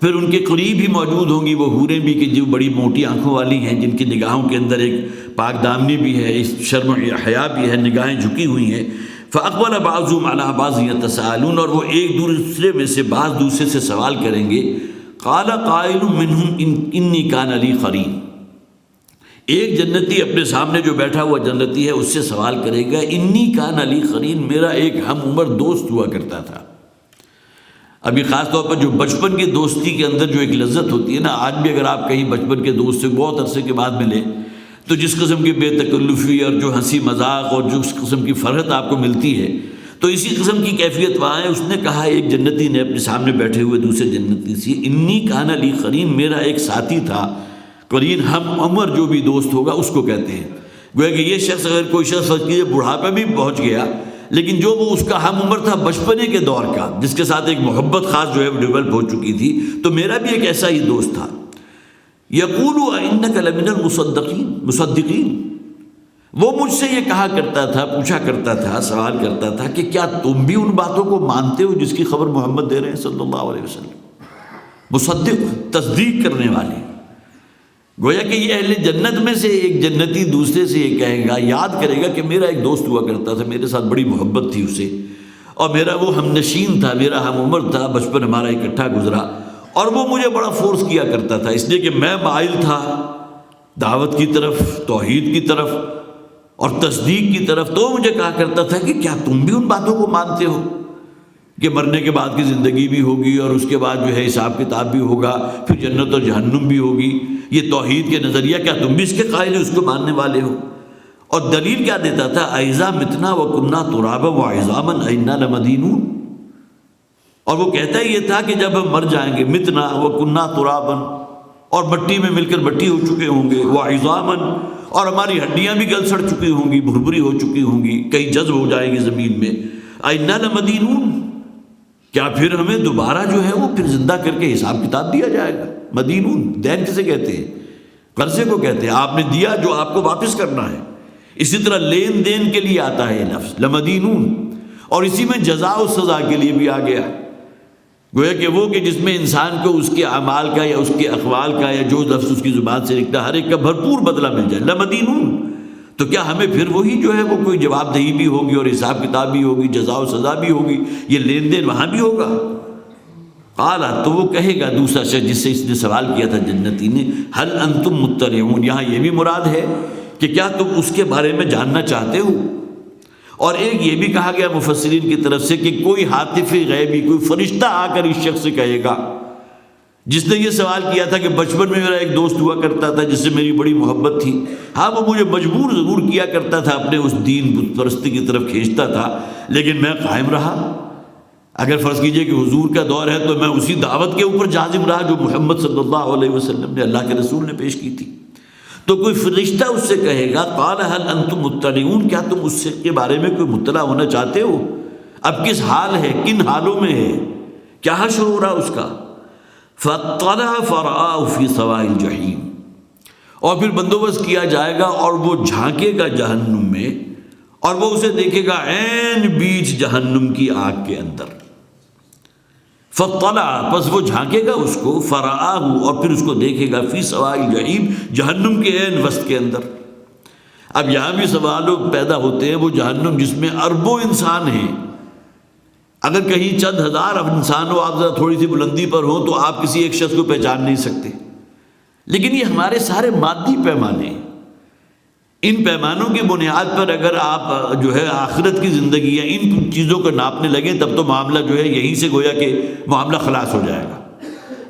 پھر ان کے قریب ہی موجود ہوں گی وہ حوریں بھی کہ جو بڑی موٹی آنکھوں والی ہیں، جن کی نگاہوں کے اندر ایک پاک دامنی بھی ہے، شرم و حیا بھی ہے، نگاہیں جھکی ہوئی ہیں۔ فَأَقْبَلَ بَعْضُهُمْ عَلَىٰ بَعْضٍ يَتَسَاءَلُونَ، اور وہ ایک دوسرے میں سے بعض دوسرے سے سوال کریں گے۔ قَالَ قَائِلٌ مِّنْهُمْ إِنِّي كَانَ لِي قَرِينٌ، ایک جنتی اپنے سامنے جو بیٹھا ہوا جنتی ہے اس سے سوال کرے گا، انی کان علی قرین، میرا ایک ہم عمر دوست ہوا کرتا تھا۔ ابھی خاص طور پر جو بچپن کی دوستی کے اندر جو ایک لذت ہوتی ہے نا، آج بھی اگر آپ کہیں بچپن کے دوست سے بہت عرصے کے بعد ملیں تو جس قسم کی بے تکلفی اور جو ہنسی مذاق اور جس قسم کی فرحت آپ کو ملتی ہے، تو اسی قسم کی کیفیت وہاں ہے۔ اس نے کہا، ایک جنتی نے اپنے سامنے بیٹھے ہوئے دوسرے جنتی سے، انی کان علی قرین، میرا ایک ساتھی تھا، قرین ہم عمر جو بھی دوست ہوگا اس کو کہتے ہیں۔ گویا کہ یہ شخص اگر کوئی شخص بڑھاپے بھی پہنچ گیا، لیکن جو وہ اس کا ہم عمر تھا بچپنے کے دور کا، جس کے ساتھ ایک محبت خاص جو ہے ڈیولپ ہو چکی تھی، تو میرا بھی ایک ایسا ہی دوست تھا۔ یقول انک لمن المصدقین، وہ مجھ سے یہ کہا کرتا تھا، پوچھا کرتا تھا، سوال کرتا تھا کہ کیا تم بھی ان باتوں کو مانتے ہو جس کی خبر محمد دے رہے ہیں صلی اللہ علیہ وسلم؟ مصدق، تصدیق کرنے والے۔ گویا کہ یہ اہل جنت میں سے ایک جنتی دوسرے سے یہ کہے گا، یاد کرے گا کہ میرا ایک دوست ہوا کرتا تھا، میرے ساتھ بڑی محبت تھی اسے، اور میرا وہ ہم نشین تھا، میرا ہم عمر تھا، بچپن ہمارا اکٹھا گزرا، اور وہ مجھے بڑا فورس کیا کرتا تھا، اس لیے کہ میں مائل تھا دعوت کی طرف، توحید کی طرف اور تصدیق کی طرف، تو مجھے کہا کرتا تھا کہ کیا تم بھی ان باتوں کو مانتے ہو کہ مرنے کے بعد کی زندگی بھی ہوگی اور اس کے بعد جو ہے حساب کتاب بھی ہوگا، پھر جنت اور جہنم بھی ہوگی، یہ توحید کے نظریہ کیا تم بھی اس کے قائل ہو، اس کو ماننے والے ہو؟ اور دلیل کیا دیتا تھا؟ اَإِذَا مِتْنَا وَكُنَّا تُرَابًا وَعِظَامًا أَإِنَّا لَمَدِينُونَ۔ اور وہ کہتا یہ تھا کہ جب ہم مر جائیں گے، متنا وَكُنَّا تُرَابًا، اور مٹی میں مل کر مٹی ہو چکے ہوں گے، وَعِظَامًا، اور ہماری ہڈیاں بھی گل سڑ چکی ہوں گی، بھربھری ہو چکی ہوں گی، کئی جذب ہو جائیں گی زمین میں، أَإِنَّا لَمَدِينُونَ، کیا پھر ہمیں دوبارہ جو ہے وہ پھر زندہ کر کے حساب کتاب دیا جائے گا؟ مدینون دین کسے کہتے ہیں؟ قرضے کو کہتے ہیں، آپ نے دیا جو آپ کو واپس کرنا ہے۔ اسی طرح لین دین کے لیے آتا ہے یہ لفظ لمدینون، اور اسی میں جزا و سزا کے لیے بھی آ گیا، گویا کہ وہ کہ جس میں انسان کو اس کے اعمال کا یا اس کے اقوال کا یا جو لفظ اس کی زبان سے نکلا ہر ایک کا بھرپور بدلہ مل جائے، لمدینون۔ تو کیا ہمیں پھر وہی جو ہے وہ کوئی جواب دہی بھی ہوگی اور حساب کتاب بھی ہوگی، جزا و سزا بھی ہوگی، یہ لین دین وہاں بھی ہوگا؟ قالا، تو وہ کہے گا دوسرا شخص جس سے اس نے سوال کیا تھا جنتی نے، هل انتم مطلعون، یہاں یہ بھی مراد ہے کہ کیا تم اس کے بارے میں جاننا چاہتے ہو؟ اور ایک یہ بھی کہا گیا مفسرین کی طرف سے کہ کوئی حاطف غیبی، کوئی فرشتہ آ کر اس شخص سے کہے گا جس نے یہ سوال کیا تھا کہ بچپن میں میرا ایک دوست ہوا کرتا تھا جس سے میری بڑی محبت تھی، ہاں وہ مجھے مجبور ضرور کیا کرتا تھا، اپنے اس دین بت پرستی کی طرف کھینچتا تھا، لیکن میں قائم رہا۔ اگر فرض کیجئے کہ حضور کا دور ہے تو میں اسی دعوت کے اوپر جازم رہا جو محمد صلی اللہ علیہ وسلم نے، اللہ کے رسول نے پیش کی تھی۔ تو کوئی فرشتہ اس سے کہے گا قال هل انتم مطلعون، کیا تم اس کے بارے میں کوئی مطلع ہونا چاہتے ہو؟ اب کس حال ہے، کن حالوں میں ہے، کیا حشر ہو رہا اس کا؟ فاطلع فرآہ فی سواء الجحیم، اور پھر بندوبست کیا جائے گا اور وہ جھانکے گا جہنم میں، اور وہ اسے دیکھے گا عین بیچ جہنم کی آگ کے اندر۔ فاطلع، پس وہ جھانکے گا اس کو، فرآہ، اور پھر اس کو دیکھے گا فی سواء الجحیم، جہنم کے عین وسط کے اندر۔ اب یہاں بھی سوال پیدا ہوتے ہیں، وہ جہنم جس میں اربوں انسان ہیں، اگر کہیں چند ہزار انسان ہو، آپ ذرا تھوڑی سی بلندی پر ہو تو آپ کسی ایک شخص کو پہچان نہیں سکتے، لیکن یہ ہمارے سارے مادی پیمانے ہیں۔ ان پیمانوں کی بنیاد پر اگر آپ جو ہے آخرت کی زندگی یا ان چیزوں کو ناپنے لگیں تب تو معاملہ جو ہے یہیں سے گویا کہ معاملہ خلاص ہو جائے گا۔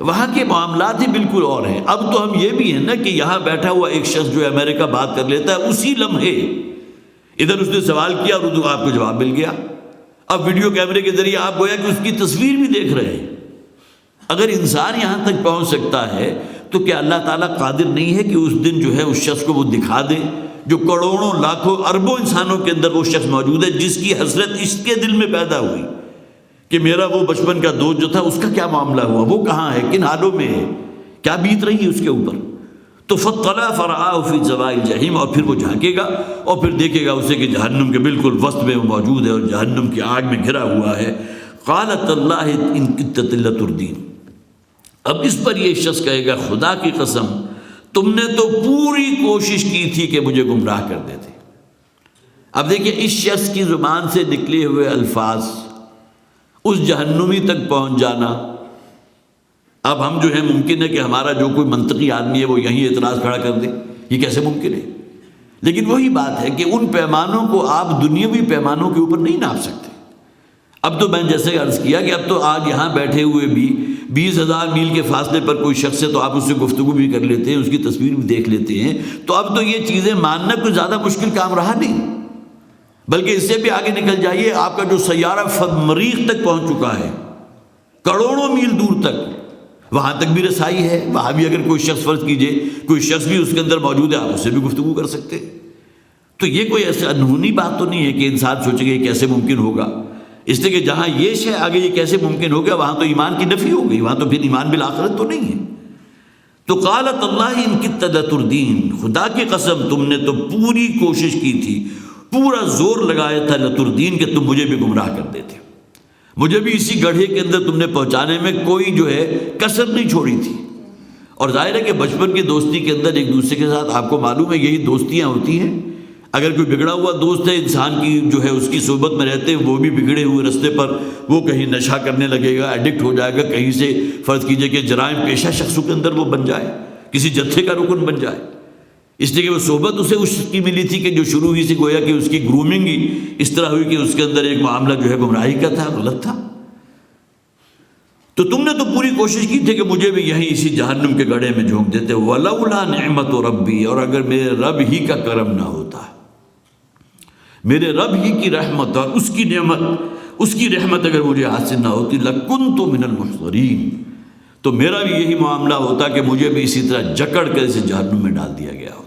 وہاں کے معاملات ہی بالکل اور ہیں۔ اب تو ہم یہ بھی ہیں نا کہ یہاں بیٹھا ہوا ایک شخص جو امریکہ بات کر لیتا ہے، اسی لمحے ادھر اس نے سوال کیا اور ادھر آپ کو جواب مل گیا۔ اب ویڈیو کیمرے کے ذریعے آپ گویا کہ اس کی تصویر بھی دیکھ رہے ہیں۔ اگر انسان یہاں تک پہنچ سکتا ہے تو کیا اللہ تعالیٰ قادر نہیں ہے کہ اس دن جو ہے اس شخص کو وہ دکھا دے جو کروڑوں لاکھوں اربوں انسانوں کے اندر وہ شخص موجود ہے جس کی حسرت اس کے دل میں پیدا ہوئی کہ میرا وہ بچپن کا دوست جو تھا اس کا کیا معاملہ ہوا، وہ کہاں ہے، کن حالوں میں ہے، کیا بیت رہی ہے اس کے اوپر؟ تو فاطلع فرآہ فی سواء الجحیم، اور پھر وہ جھانکے گا اور پھر دیکھے گا اسے کہ جہنم کے بالکل وسط میں وہ موجود ہے اور جہنم کی آگ میں گھرا ہوا ہے۔ قال تاللہ ان کدت لتردین، اب اس پر یہ شخص کہے گا خدا کی قسم تم نے تو پوری کوشش کی تھی کہ مجھے گمراہ کر دیتے۔ اب دیکھیں اس شخص کی زبان سے نکلے ہوئے الفاظ، اس جہنمی تک پہنچ جانا۔ اب ہم جو ہے ممکن ہے کہ ہمارا جو کوئی منطقی آدمی ہے وہ یہیں اعتراض کھڑا کر دے، یہ کیسے ممکن ہے؟ لیکن وہی بات ہے کہ ان پیمانوں کو آپ دنیاوی پیمانوں کے اوپر نہیں ناپ سکتے۔ اب تو میں جیسے عرض کیا کہ اب تو آج یہاں بیٹھے ہوئے بھی 20,000 میل کے فاصلے پر کوئی شخص ہے تو آپ اس سے گفتگو بھی کر لیتے ہیں، اس کی تصویر بھی دیکھ لیتے ہیں، تو اب تو یہ چیزیں ماننا کوئی زیادہ مشکل کام رہا نہیں، بلکہ اس سے بھی آگے نکل جائیے، آپ کا جو سیارہ مریخ تک پہنچ چکا ہے، کروڑوں میل دور تک، وہاں تک بھی رسائی ہے، وہاں بھی اگر کوئی شخص فرض کیجئے کوئی شخص بھی اس کے اندر موجود ہے، آپ اس سے بھی گفتگو کر سکتے۔ تو یہ کوئی ایسے انہونی بات تو نہیں ہے کہ انسان سوچے گا یہ کیسے ممکن ہوگا، اس لیے کہ جہاں یہ شے آگے یہ کیسے ممکن ہو گیا وہاں تو ایمان کی نفی ہو گئی، وہاں تو پھر ایمان بالآخرت تو نہیں ہے۔ تو قالت اللہ ان کدت لتردین، خدا کی قسم تم نے تو پوری کوشش کی تھی، پورا زور لگایا تھا لتردین کہ تم مجھے بھی گمراہ کر دیتے، مجھے بھی اسی گڑھے کے اندر تم نے پہنچانے میں کوئی جو ہے کسر نہیں چھوڑی تھی۔ اور ظاہر ہے کہ بچپن کی دوستی کے اندر ایک دوسرے کے ساتھ آپ کو معلوم ہے یہی دوستیاں ہوتی ہیں۔ اگر کوئی بگڑا ہوا دوست ہے انسان کی جو ہے اس کی صحبت میں رہتے ہیں، وہ بھی بگڑے ہوئے رستے پر وہ کہیں نشہ کرنے لگے گا، ایڈکٹ ہو جائے گا، کہیں سے فرض کیجئے کہ جرائم پیشہ شخصوں کے اندر وہ بن جائے، کسی جتھے کا رکن بن جائے، اس لیے کہ وہ صحبت اسے اس کی ملی تھی کہ جو شروع ہی سے گویا کہ اس کی گرومنگ ہی اس طرح ہوئی کہ اس کے اندر ایک معاملہ جو ہے گمراہی کا تھا، غلط تھا۔ تو تم نے تو پوری کوشش کی تھی کہ مجھے بھی یہیں اسی جہنم کے گڑھے میں جھونک دیتے، وَلَوْلَا نِعْمَةُ رَبِّي، اور اگر میرے رب ہی کا کرم نہ ہوتا، میرے رب ہی کی رحمت اور اس کی نعمت، اس کی رحمت اگر مجھے حاصل نہ ہوتی، لَكُنْتُ مِنَ الْمُحْضَرِينَ، تو میرا بھی یہی معاملہ ہوتا کہ مجھے بھی اسی طرح جکڑ کر اسے جہنم میں ڈال دیا گیا ہوتا۔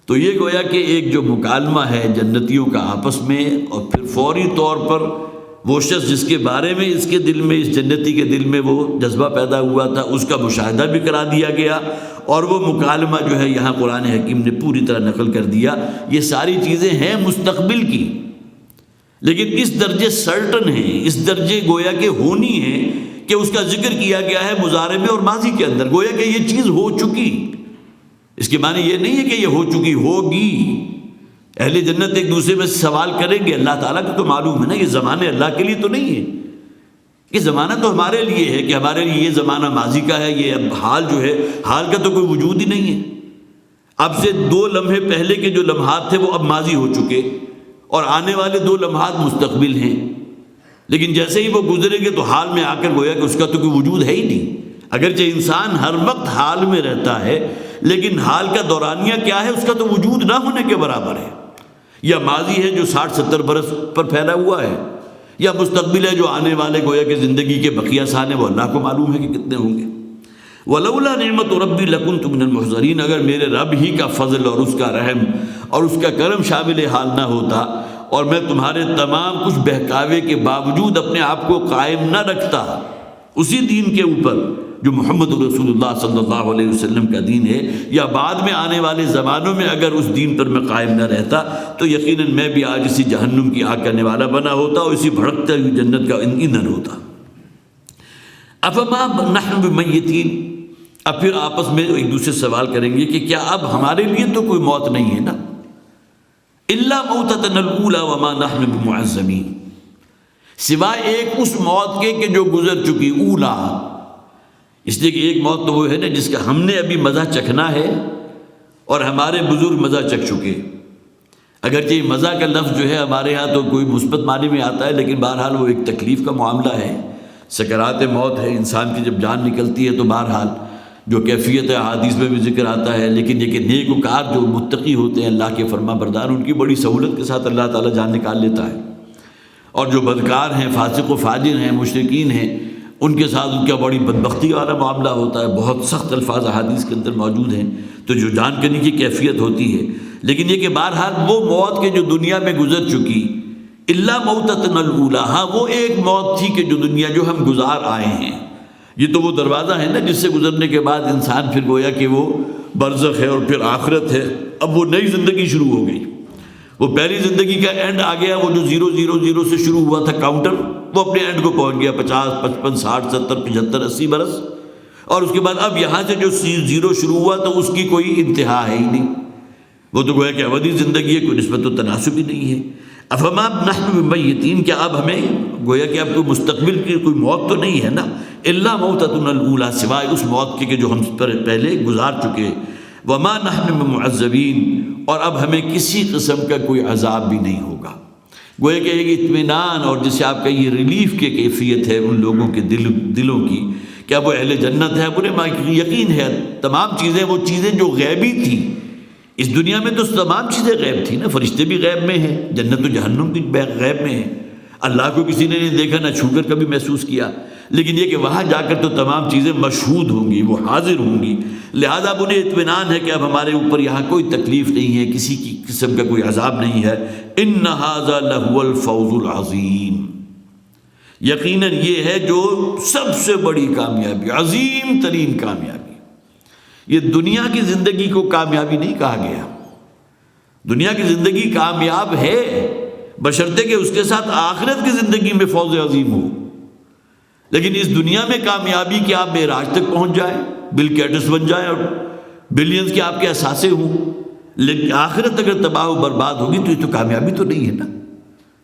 تو یہ گویا کہ ایک جو مکالمہ ہے جنتیوں کا آپس میں، اور پھر فوری طور پر وہ شخص جس کے بارے میں اس کے دل میں، اس جنتی کے دل میں وہ جذبہ پیدا ہوا تھا، اس کا مشاہدہ بھی کرا دیا گیا، اور وہ مکالمہ جو ہے یہاں قرآن حکیم نے پوری طرح نقل کر دیا۔ یہ ساری چیزیں ہیں مستقبل کی، لیکن اس درجے سرٹن ہیں، اس درجے گویا کہ ہونی ہے کہ اس کا ذکر کیا گیا ہے مضارع میں اور ماضی کے اندر، گویا کہ یہ چیز ہو چکی۔ اس کے معنی یہ نہیں ہے کہ یہ ہو چکی، ہوگی۔ اہل جنت ایک دوسرے میں سوال کریں گے، اللہ تعالیٰ کو تو معلوم ہے نا، یہ زمانے اللہ کے لیے تو نہیں ہے، یہ زمانہ تو ہمارے لیے ہے کہ ہمارے لیے یہ زمانہ ماضی کا ہے، یہ اب حال جو ہے، حال کا تو کوئی وجود ہی نہیں ہے۔ اب سے 2 لمحے پہلے کے جو لمحات تھے وہ اب ماضی ہو چکے، اور آنے والے 2 لمحات مستقبل ہیں، لیکن جیسے ہی وہ گزریں گے تو حال میں آ کر گویا کہ اس کا تو کوئی وجود ہے ہی نہیں۔ اگرچہ انسان ہر وقت حال میں رہتا ہے، لیکن حال کا دورانیہ کیا ہے، اس کا تو وجود نہ ہونے کے برابر ہے۔ یا ماضی ہے جو 60-70 برس پر پھیلا ہوا ہے، یا مستقبل ہے جو آنے والے گویا کہ زندگی کے بقیہ سال ہیں، وہ اللہ کو معلوم ہے کہ کتنے ہوں گے۔ وَلَوْلَا نِعْمَةُ رَبِّي لَكُنْتُ مِنَ الْمُحْضَرِينَ، اگر میرے رب ہی کا فضل اور اس کا رحم اور اس کا کرم شامل حال نہ ہوتا، اور میں تمہارے تمام کچھ بہکاوے کے باوجود اپنے آپ کو قائم نہ رکھتا اسی دین کے اوپر جو محمد رسول اللہ صلی اللہ علیہ وسلم کا دین ہے، یا بعد میں آنے والے زمانوں میں اگر اس دین پر میں قائم نہ رہتا، تو یقیناً میں بھی آج اسی جہنم کی آگ کرنے والا بنا ہوتا اور اسی بھڑکتے ہوئی جنت کا ایندھن ہوتا۔ افما نحن بمیتین، اب پھر آپس میں ایک دوسرے سے سوال کریں گے کہ کیا اب ہمارے لیے تو کوئی موت نہیں ہے نا؟ الا موتتنا الاولی وما نحن بمعذبین، سوائے ایک اس موت کے کہ جو گزر چکی، اولا، اس لیے کہ ایک موت تو وہ ہے نا جس کا ہم نے ابھی مزہ چکھنا ہے اور ہمارے بزرگ مزہ چکھ چکے۔ اگرچہ یہ مزہ کا لفظ جو ہے ہمارے ہاں تو کوئی مثبت معنی میں آتا ہے، لیکن بہرحال وہ ایک تکلیف کا معاملہ ہے، سکرات موت ہے، انسان کی جب جان نکلتی ہے تو بہرحال جو کیفیت احادیث میں بھی ذکر آتا ہے، لیکن یہ کہ نیک وکار جو متقی ہوتے ہیں، اللہ کے فرما بردار، ان کی بڑی سہولت کے ساتھ اللہ تعالیٰ جان نکال لیتا ہے، اور جو بدکار ہیں، فاسق و فاجر ہیں، مشرکین ہیں، ان کے ساتھ ان کا بڑی بدبختی والا معاملہ ہوتا ہے۔ بہت سخت الفاظ احادیث کے اندر موجود ہیں، تو جو جان کرنے کی کیفیت ہوتی ہے، لیکن یہ کہ بہرحال وہ موت کے جو دنیا میں گزر چکی، الا موتتنا الاولی، ہاں وہ ایک موت تھی کہ جو دنیا جو ہم گزار آئے ہیں، یہ تو وہ دروازہ ہے نا جس سے گزرنے کے بعد انسان پھر گویا کہ وہ برزخ ہے اور پھر آخرت ہے، اب وہ نئی زندگی شروع ہو گئی۔ وہ پہلی زندگی کا اینڈ آ گیا، وہ جو 000 سے شروع ہوا تھا کاؤنٹر، وہ اپنے اینڈ کو پہنچ گیا، 50 55 60 70 75 80 برس، اور اس کے بعد اب یہاں سے جو 0 شروع ہوا تو اس کی کوئی انتہا ہے ہی نہیں، وہ تو گویا کہ ابدی زندگی ہے، کوئی نسبت و تناسب ہی نہیں ہے۔ افما نحن بمیتین، کیا اب ہمیں گویا کہ اب کوئی مستقبل کی کوئی موت تو نہیں ہے نا، الا موتتنا الاولی، سوائے اس موت کے کہ جو ہم پر پہلے گزار چکے، وما نحن بمعذبین، اور اب ہمیں کسی قسم کا کوئی عذاب بھی نہیں ہوگا۔ گویا کہ ایک اطمینان اور جسے آپ کا یہ ریلیف کی کیفیت ہے ان لوگوں کے دلوں کی، کیا وہ اہل جنت ہے، انہیں یقین ہے تمام چیزیں، وہ چیزیں جو غیبی تھیں، اس دنیا میں تو تمام چیزیں غیب تھیں نا، فرشتے بھی غیب میں ہیں، جنت و جہنم بھی غیب میں ہیں، اللہ کو کسی نے نہیں دیکھا نہ چھو کر کبھی محسوس کیا، لیکن یہ کہ وہاں جا کر تو تمام چیزیں مشہود ہوں گی، وہ حاضر ہوں گی، لہذا اب انہیں اطمینان ہے کہ اب ہمارے اوپر یہاں کوئی تکلیف نہیں ہے، کسی کی قسم کا کوئی عذاب نہیں ہے۔ ان ھذا لہو الفوز العظیم، یقیناً یہ ہے جو سب سے بڑی کامیابی، عظیم ترین کامیابی۔ یہ دنیا کی زندگی کو کامیابی نہیں کہا گیا، دنیا کی زندگی کامیاب ہے بشرطے کہ اس کے ساتھ آخرت کی زندگی میں فوز عظیم ہو، لیکن اس دنیا میں کامیابی کہ آپ معراج تک پہنچ جائیں، بل گیٹس بن جائیں اور بلینز کے آپ کے اثاثے ہوں، لیکن آخرت اگر تباہ و برباد ہوگی تو یہ تو کامیابی تو نہیں ہے نا۔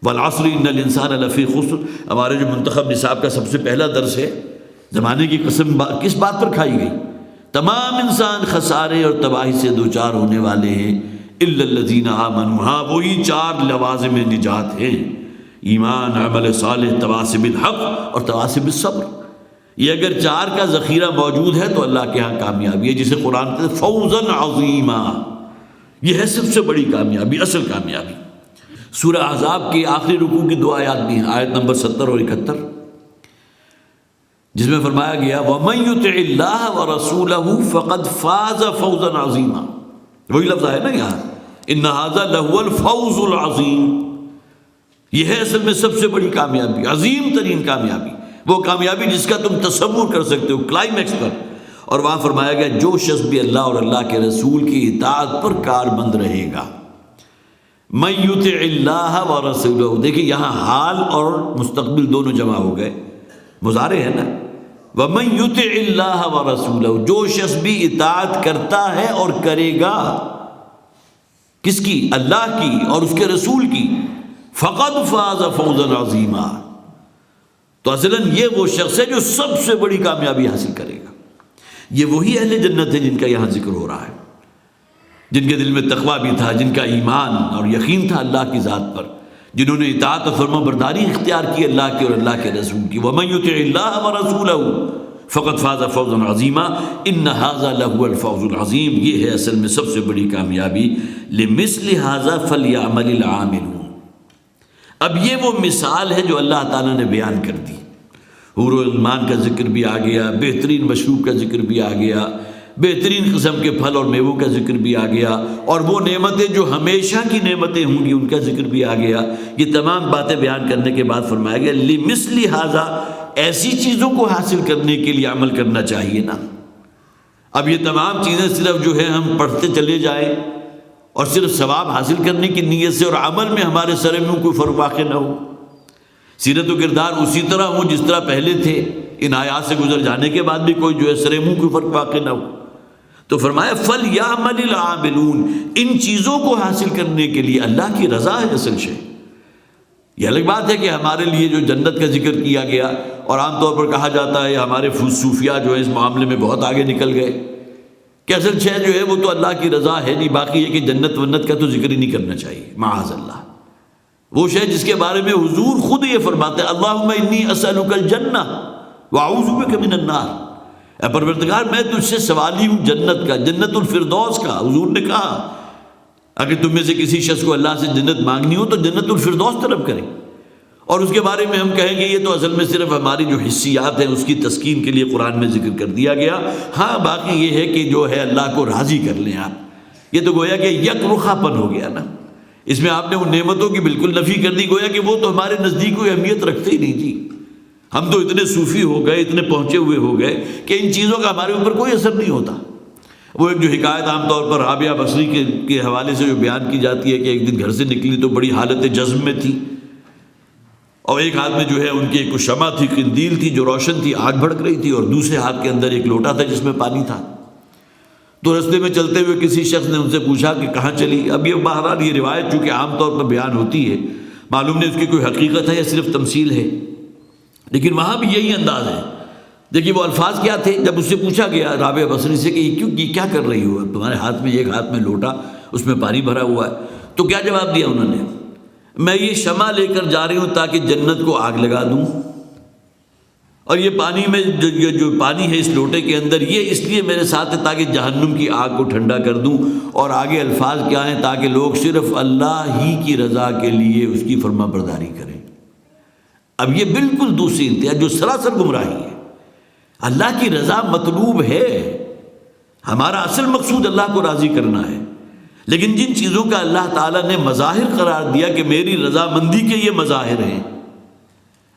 والعصر ان الانسان لفی خسر، ہمارے جو منتخب نصاب کا سب سے پہلا درس ہے، زمانے کی قسم کس بات پر کھائی گئی؟ تمام انسان خسارے اور تباہی سے دوچار ہونے والے ہیں، الا الذین آمنوا، ہاں وہی 4 لوازم نجات ہیں، ایمان، عمل صالح، تواصی بالحق اور تواصی بالصبر۔ یہ اگر 4 کا ذخیرہ موجود ہے تو اللہ کے ہاں کامیابی ہے، جسے قرآن کہتے ہیں فوزا عظیما، یہ ہے سب سے بڑی کامیابی، اصل کامیابی۔ سورہ احزاب کے آخری رکوع کی 2 آیات بھی ہیں، آیت نمبر 70 اور 71، جس میں فرمایا گیا وَمَن يُطِعِ اللَّهَ وَرَسُولَهُ فَقَدْ فَازَ فَوْزًا عَظِيمًا، وہی لفظ ہے نا یہاں، إِنَّ هَذَا لَهُوَ الْفَوْزُ الْعَظِيمُ، یہ ہے اصل میں سب سے بڑی کامیابی، عظیم ترین کامیابی، وہ کامیابی جس کا تم تصور کر سکتے ہو، کلائمیکس پر۔ اور وہاں فرمایا گیا جو شخص بھی اللہ اور اللہ کے رسول کی اطاعت پر کاربند رہے گا، مَن يُطِعِ اللَّهَ وَرَسُولَهُ، دیکھیں یہاں حال اور مستقبل دونوں جمع ہو گئے، مضارع ہے نا، وَمَن يُطِعِ اللَّهَ وَرَسُولَهُ، جو شخص بھی اطاعت کرتا ہے اور کرے گا، کس کی؟ اللہ کی اور اس کے رسول کی، فَقَدْ فَازَ فَوْزًا عَظِيمًا، تو اصلاً یہ وہ شخص ہے جو سب سے بڑی کامیابی حاصل کرے گا۔ یہ وہی اہل جنت ہے جن کا یہاں ذکر ہو رہا ہے، جن کے دل میں تقویٰ بھی تھا، جن کا ایمان اور یقین تھا اللہ کی ذات پر، جنہوں نے اطاعت و فرما برداری اختیار کی اللہ کی اور اللہ کے رسول کی۔ وَمَن يُطِعِ اللَّهَ وَرَسُولَهُ فَقَدْ فَازَ فَوْزًا عَظِيمًا إِنَّ هَذَا لَهُوَ الْفَوْزُ الْعَظِيمُ، یہ ہے اصل میں سب سے بڑی کامیابی۔ لِمِثْلِ هَذَا فَلْيَعْمَلِ الْعَامِلُونَ، اب یہ وہ مثال ہے جو اللہ تعالیٰ نے بیان کر دی، حور و غلمان کا ذکر بھی آ گیا، بہترین مشروب کا ذکر بھی آ گیا، بہترین قسم کے پھل اور میووں کا ذکر بھی آ گیا، اور وہ نعمتیں جو ہمیشہ کی نعمتیں ہوں گی ان کا ذکر بھی آ گیا۔ یہ تمام باتیں بیان کرنے کے بعد فرمایا گیا لِمِثْلِ هَذَا، ایسی چیزوں کو حاصل کرنے کے لیے عمل کرنا چاہیے نا۔ اب یہ تمام چیزیں صرف جو ہے ہم پڑھتے چلے جائیں اور صرف ثواب حاصل کرنے کی نیت سے، اور عمل میں ہمارے سر میں کوئی فرق واقع نہ ہو، سیرت و کردار اسی طرح ہوں جس طرح پہلے تھے، ان آیات سے گزر جانے کے بعد بھی کوئی جو ہے سر منہ کوئی فرق واقع نہ ہو، تو فرمایا فَلْيَعْمَلِ الْعَامِلُونَ، ان چیزوں کو حاصل کرنے کے لیے اللہ کی رضا ہے اصل شے۔ یہ الگ بات ہے کہ ہمارے لیے جو جنت کا ذکر کیا گیا، اور عام طور پر کہا جاتا ہے ہمارے صوفیہ جو ہے اس معاملے میں بہت آگے نکل گئے کہ اصل شے جو ہے وہ تو اللہ کی رضا ہے نہیں، باقی یہ کہ جنت ونت کا تو ذکر ہی نہیں کرنا چاہیے، معاذ اللہ۔ وہ شے جس کے بارے میں حضور خود یہ فرماتے ہیں اللہم انی اسألک الجنہ واعوذ بک من النار، اے پروردگار میں تجھ سے سوالی ہوں جنت کا، جنت الفردوس کا۔ حضور نے کہا اگر تم میں سے کسی شخص کو اللہ سے جنت مانگنی ہو تو جنت الفردوس طلب کرے، اور اس کے بارے میں ہم کہیں گے یہ تو اصل میں صرف ہماری جو حسیات ہیں اس کی تسکین کے لیے قرآن میں ذکر کر دیا گیا، ہاں باقی یہ ہے کہ جو ہے اللہ کو راضی کر لیں آپ، یہ تو گویا کہ یک رخا پن ہو گیا نا، اس میں آپ نے ان نعمتوں کی بالکل نفی کر دی، گویا کہ وہ تو ہمارے نزدیک کوئی اہمیت رکھتے ہی نہیں جی، ہم تو اتنے صوفی ہو گئے، اتنے پہنچے ہوئے ہو گئے کہ ان چیزوں کا ہمارے اوپر کوئی اثر نہیں ہوتا۔ وہ ایک جو حکایت عام طور پر رابعہ بصری کے حوالے سے جو بیان کی جاتی ہے کہ ایک دن گھر سے نکلی تو بڑی حالت جذب میں تھی، اور ایک ہاتھ میں جو ہے ان کی ایک شمع تھی، قندیل تھی جو روشن تھی، آگ بھڑک رہی تھی، اور دوسرے ہاتھ کے اندر ایک لوٹا تھا جس میں پانی تھا۔ تو رستے میں چلتے ہوئے کسی شخص نے ان سے پوچھا کہ کہاں چلی؟ اب یہ بہرحال یہ روایت چونکہ عام طور پر بیان ہوتی ہے، معلوم نہیں اس کی کوئی حقیقت ہے یا صرف تمثیل ہے، لیکن وہاں بھی یہی انداز ہے۔ دیکھیے وہ الفاظ کیا تھے جب اس سے پوچھا گیا رابعہ بصری سے کہ یہ کیا کر رہی ہو، تمہارے ہاتھ میں ایک ہاتھ میں لوٹا اس میں پانی بھرا ہوا ہے، تو کیا جواب دیا انہوں نے؟ میں یہ شمع لے کر جا رہی ہوں تاکہ جنت کو آگ لگا دوں، اور یہ پانی میں جو پانی ہے اس لوٹے کے اندر یہ اس لیے میرے ساتھ ہے تاکہ جہنم کی آگ کو ٹھنڈا کر دوں، اور آگے الفاظ کیا ہیں؟ تاکہ لوگ صرف اللہ ہی کی رضا کے لیے اس کی فرما برداری کریں۔ اب یہ بالکل دوسری انتہا جو سراسر گمراہی ہے۔ اللہ کی رضا مطلوب ہے، ہمارا اصل مقصود اللہ کو راضی کرنا ہے، لیکن جن چیزوں کا اللہ تعالیٰ نے مظاہر قرار دیا کہ میری رضامندی کے یہ مظاہر ہیں،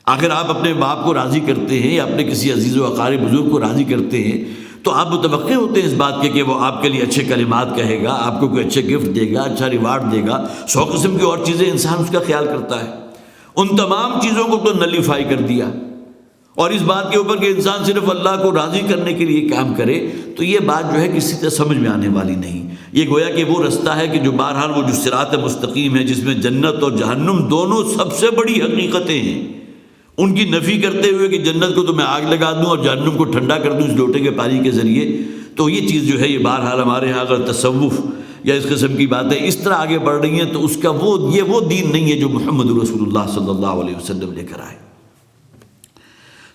اگر آپ اپنے باپ کو راضی کرتے ہیں یا اپنے کسی عزیز و اقارب بزرگ کو راضی کرتے ہیں تو آپ متوقع ہوتے ہیں اس بات کے کہ وہ آپ کے لیے اچھے کلمات کہے گا، آپ کو کوئی اچھے گفٹ دے گا، اچھا ریوارڈ دے گا، 100 قسم کی اور چیزیں انسان اس کا خیال کرتا ہے۔ ان تمام چیزوں کو تو نلیفائی کر دیا، اور اس بات کے اوپر کہ انسان صرف اللہ کو راضی کرنے کے لیے کام کرے، تو یہ بات جو ہے کسی طرح سمجھ میں آنے والی نہیں۔ یہ گویا کہ وہ رستہ ہے کہ جو بہرحال وہ جو صراط مستقیم ہے جس میں جنت اور جہنم دونوں سب سے بڑی حقیقتیں ہیں، ان کی نفی کرتے ہوئے کہ جنت کو تو میں آگ لگا دوں اور جہنم کو ٹھنڈا کر دوں اس لوٹے کے پانی کے ذریعے، تو یہ چیز جو ہے یہ بہرحال ہمارے ہاں اگر تصوف یا اس قسم کی باتیں اس طرح آگے بڑھ رہی ہیں تو اس کا وہ دین نہیں ہے جو محمد رسول اللہ صلی اللہ علیہ وسلم لے کر آئے۔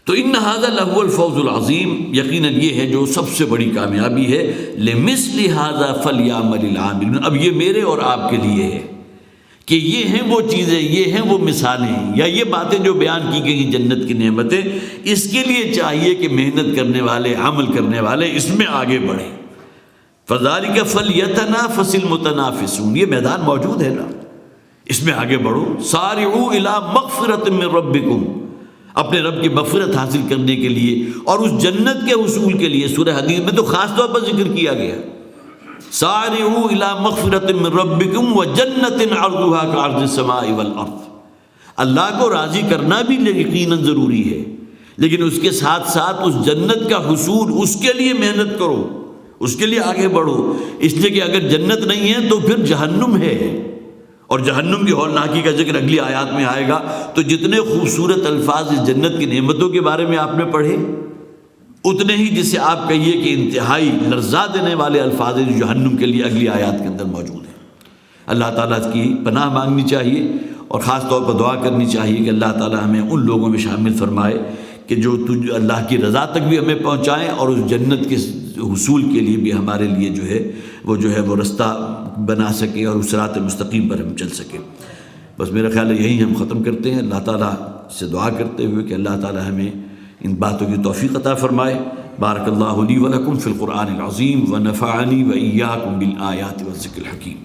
تو ان ھذا لہو الفوز العظیم، یقیناً یہ ہے جو سب سے بڑی کامیابی ہے۔ لمثل ھذا فلیعمل العاملون، اب یہ میرے اور آپ کے لیے ہے کہ یہ ہیں وہ چیزیں، یہ ہیں وہ مثالیں یا یہ باتیں جو بیان کی گئی جنت کی نعمتیں، اس کے لیے چاہیے کہ محنت کرنے والے، عمل کرنے والے اس میں آگے بڑھیں۔ فذلک فلیتنافس المتنافسون، یہ میدان موجود ہے نا، اس میں آگے بڑھو۔ سارعوا الی مغفرۃ من ربکم، اپنے رب کی مغفرت حاصل کرنے کے لیے اور اس جنت کے حصول کے لیے۔ سورہ حدید میں تو خاص طور پر ذکر کیا گیا، سارعوا الی مغفرۃ من ربکم وجنۃ عرضها کعرض السماء والارض۔ اللہ کو راضی کرنا بھی یقیناً ضروری ہے، لیکن اس کے ساتھ ساتھ اس جنت کا حصول، اس کے لیے محنت کرو، اس کے لیے آگے بڑھو، اس لیے کہ اگر جنت نہیں ہے تو پھر جہنم ہے، اور جہنم کی ہولناکی کا ذکر اگلی آیات میں آئے گا۔ تو جتنے خوبصورت الفاظ اس جنت کی نعمتوں کے بارے میں آپ نے پڑھے، اتنے ہی جسے آپ کہیے کہ انتہائی لرزا دینے والے الفاظ جو جہنم کے لیے اگلی آیات کے اندر موجود ہیں۔ اللہ تعالیٰ کی پناہ مانگنی چاہیے اور خاص طور پر دعا کرنی چاہیے کہ اللہ تعالیٰ ہمیں ان لوگوں میں شامل فرمائے کہ جو اللہ کی رضا تک بھی ہمیں پہنچائیں اور اس جنت کے حصول کے لیے بھی ہمارے لیے جو ہے وہ رستہ بنا سکے اور اس صراط مستقیم پر ہم چل سکیں۔ بس میرا خیال ہے یہی ہم ختم کرتے ہیں، اللہ تعالیٰ سے دعا کرتے ہوئے کہ اللہ تعالیٰ ہمیں ان باتوں کی توفیق عطا فرمائے۔ بارک اللہ لی و لکم فی القرآن العظیم ونفعنی و ایاکم بالآیات والذکر الحکیم۔